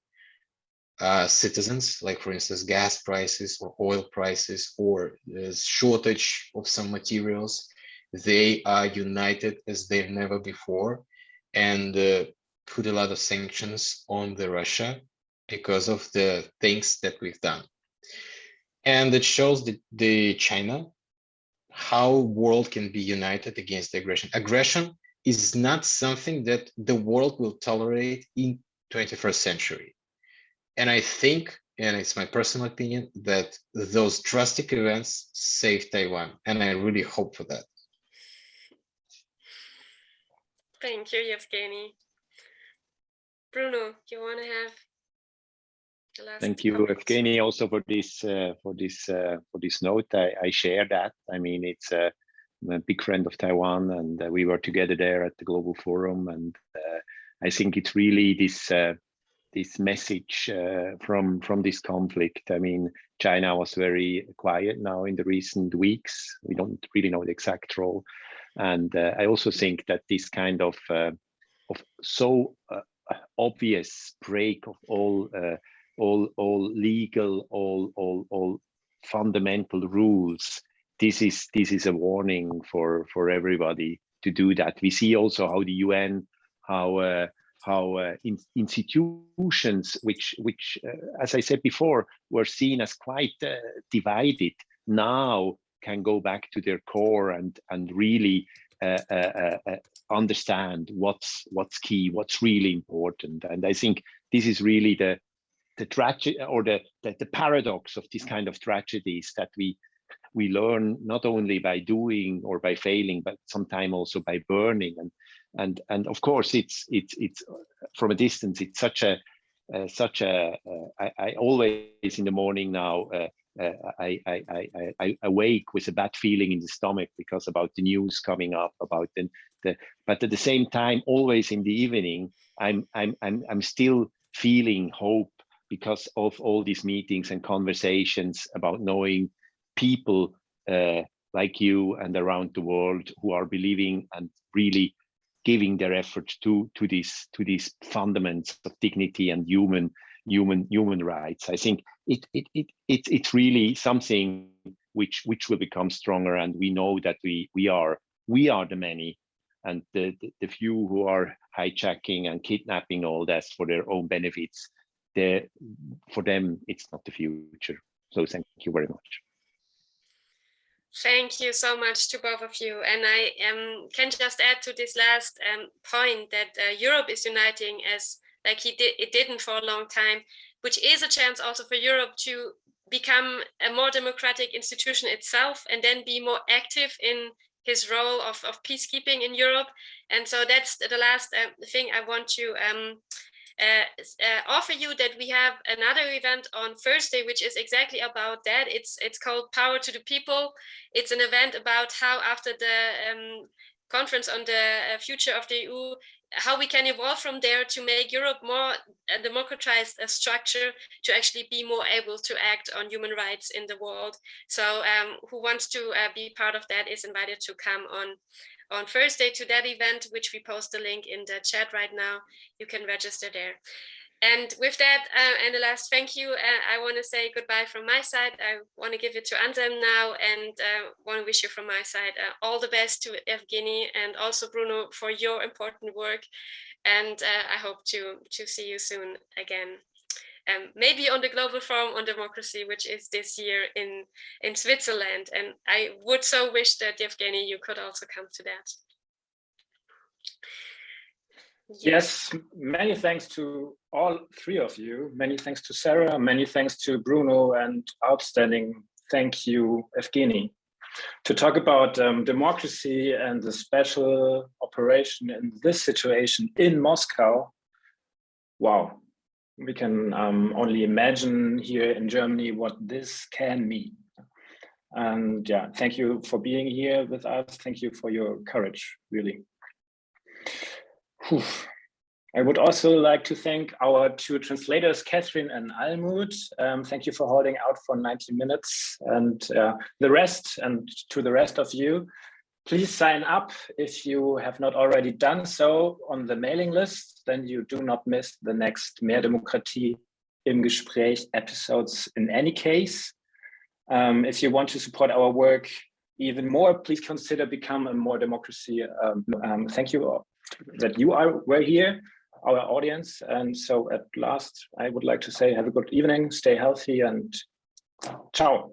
citizens, like for instance gas prices or oil prices or shortage of some materials, they are united as they've never before, and put a lot of sanctions on the Russia because of the things that we've done. And it shows the China how world can be united against aggression. Aggression is not something that the world will tolerate in 21st century. And I think, and it's my personal opinion, that those drastic events saved Taiwan, and I really hope for that. Thank you, Evgeny. Bruno, you want to have the last? Thank you, Evgeny, also for this note. I share that. I mean, I'm a big friend of Taiwan, and we were together there at the Global Forum, and I think it's really this message from this conflict. I mean, China was very quiet now in the recent weeks. We don't really know the exact role, and I also think that this kind of so obvious break of all legal, all fundamental rules. This is a warning for everybody to do that. We see also how the UN, how institutions which as I said before, were seen as quite divided, now can go back to their core and really understand what's key, what's really important. And I think this is really the tragedy, or the paradox of this kind of tragedies, that we learn not only by doing or by failing, but sometimes also by burning. And of course, it's from a distance, it's such a I always in the morning now I awake with a bad feeling in the stomach, because about the news coming up about but at the same time, always in the evening, I'm still feeling hope, because of all these meetings and conversations about knowing people like you and around the world who are believing and really giving their efforts to these fundaments of dignity and human rights. I think it's really something which will become stronger, and we know that we are the many, and the few who are hijacking and kidnapping all this for their own benefits, for them it's not the future. So thank you very much. Thank you so much to both of you. And I can just add to this last point that Europe is uniting as like it didn't for a long time, which is a chance also for Europe to become a more democratic institution itself, and then be more active in his role of peacekeeping in Europe. And so that's the last thing I want to offer you that we have another event on Thursday, which is exactly about that. It's called Power to the People. It's an event about how after the conference on the future of the EU, how we can evolve from there to make Europe more democratized structure to actually be more able to act on human rights in the world. So who wants to be part of that is invited to come on Thursday to that event, which we post the link in the chat right now. You can register there. And with that, and the last thank you, I want to say goodbye from my side. I want to give it to Anselm now, and want to wish you from my side all the best to Evgeny and also Bruno for your important work. And I hope to see you soon again. Maybe on the Global Forum on Democracy, which is this year in Switzerland. And I would so wish that, Evgeny, you could also come to that. Yes, many thanks to all three of you. Many thanks to Sarah, many thanks to Bruno, and outstanding thank you, Evgeny. To talk about democracy and the special operation in this situation in Moscow, wow. We can only imagine here in Germany what this can mean. And yeah, thank you for being here with us. Thank you for your courage, really. Whew. I would also like to thank our two translators, Catherine and Almut. Thank you for holding out for 90 minutes. And the rest, and to the rest of you, please sign up if you have not already done so on the mailing list, then you do not miss the next Mehr Demokratie im Gespräch episodes in any case. If you want to support our work even more, please consider become a More Democracy. Thank you that you were here, our audience. And so at last, I would like to say have a good evening, stay healthy, and ciao.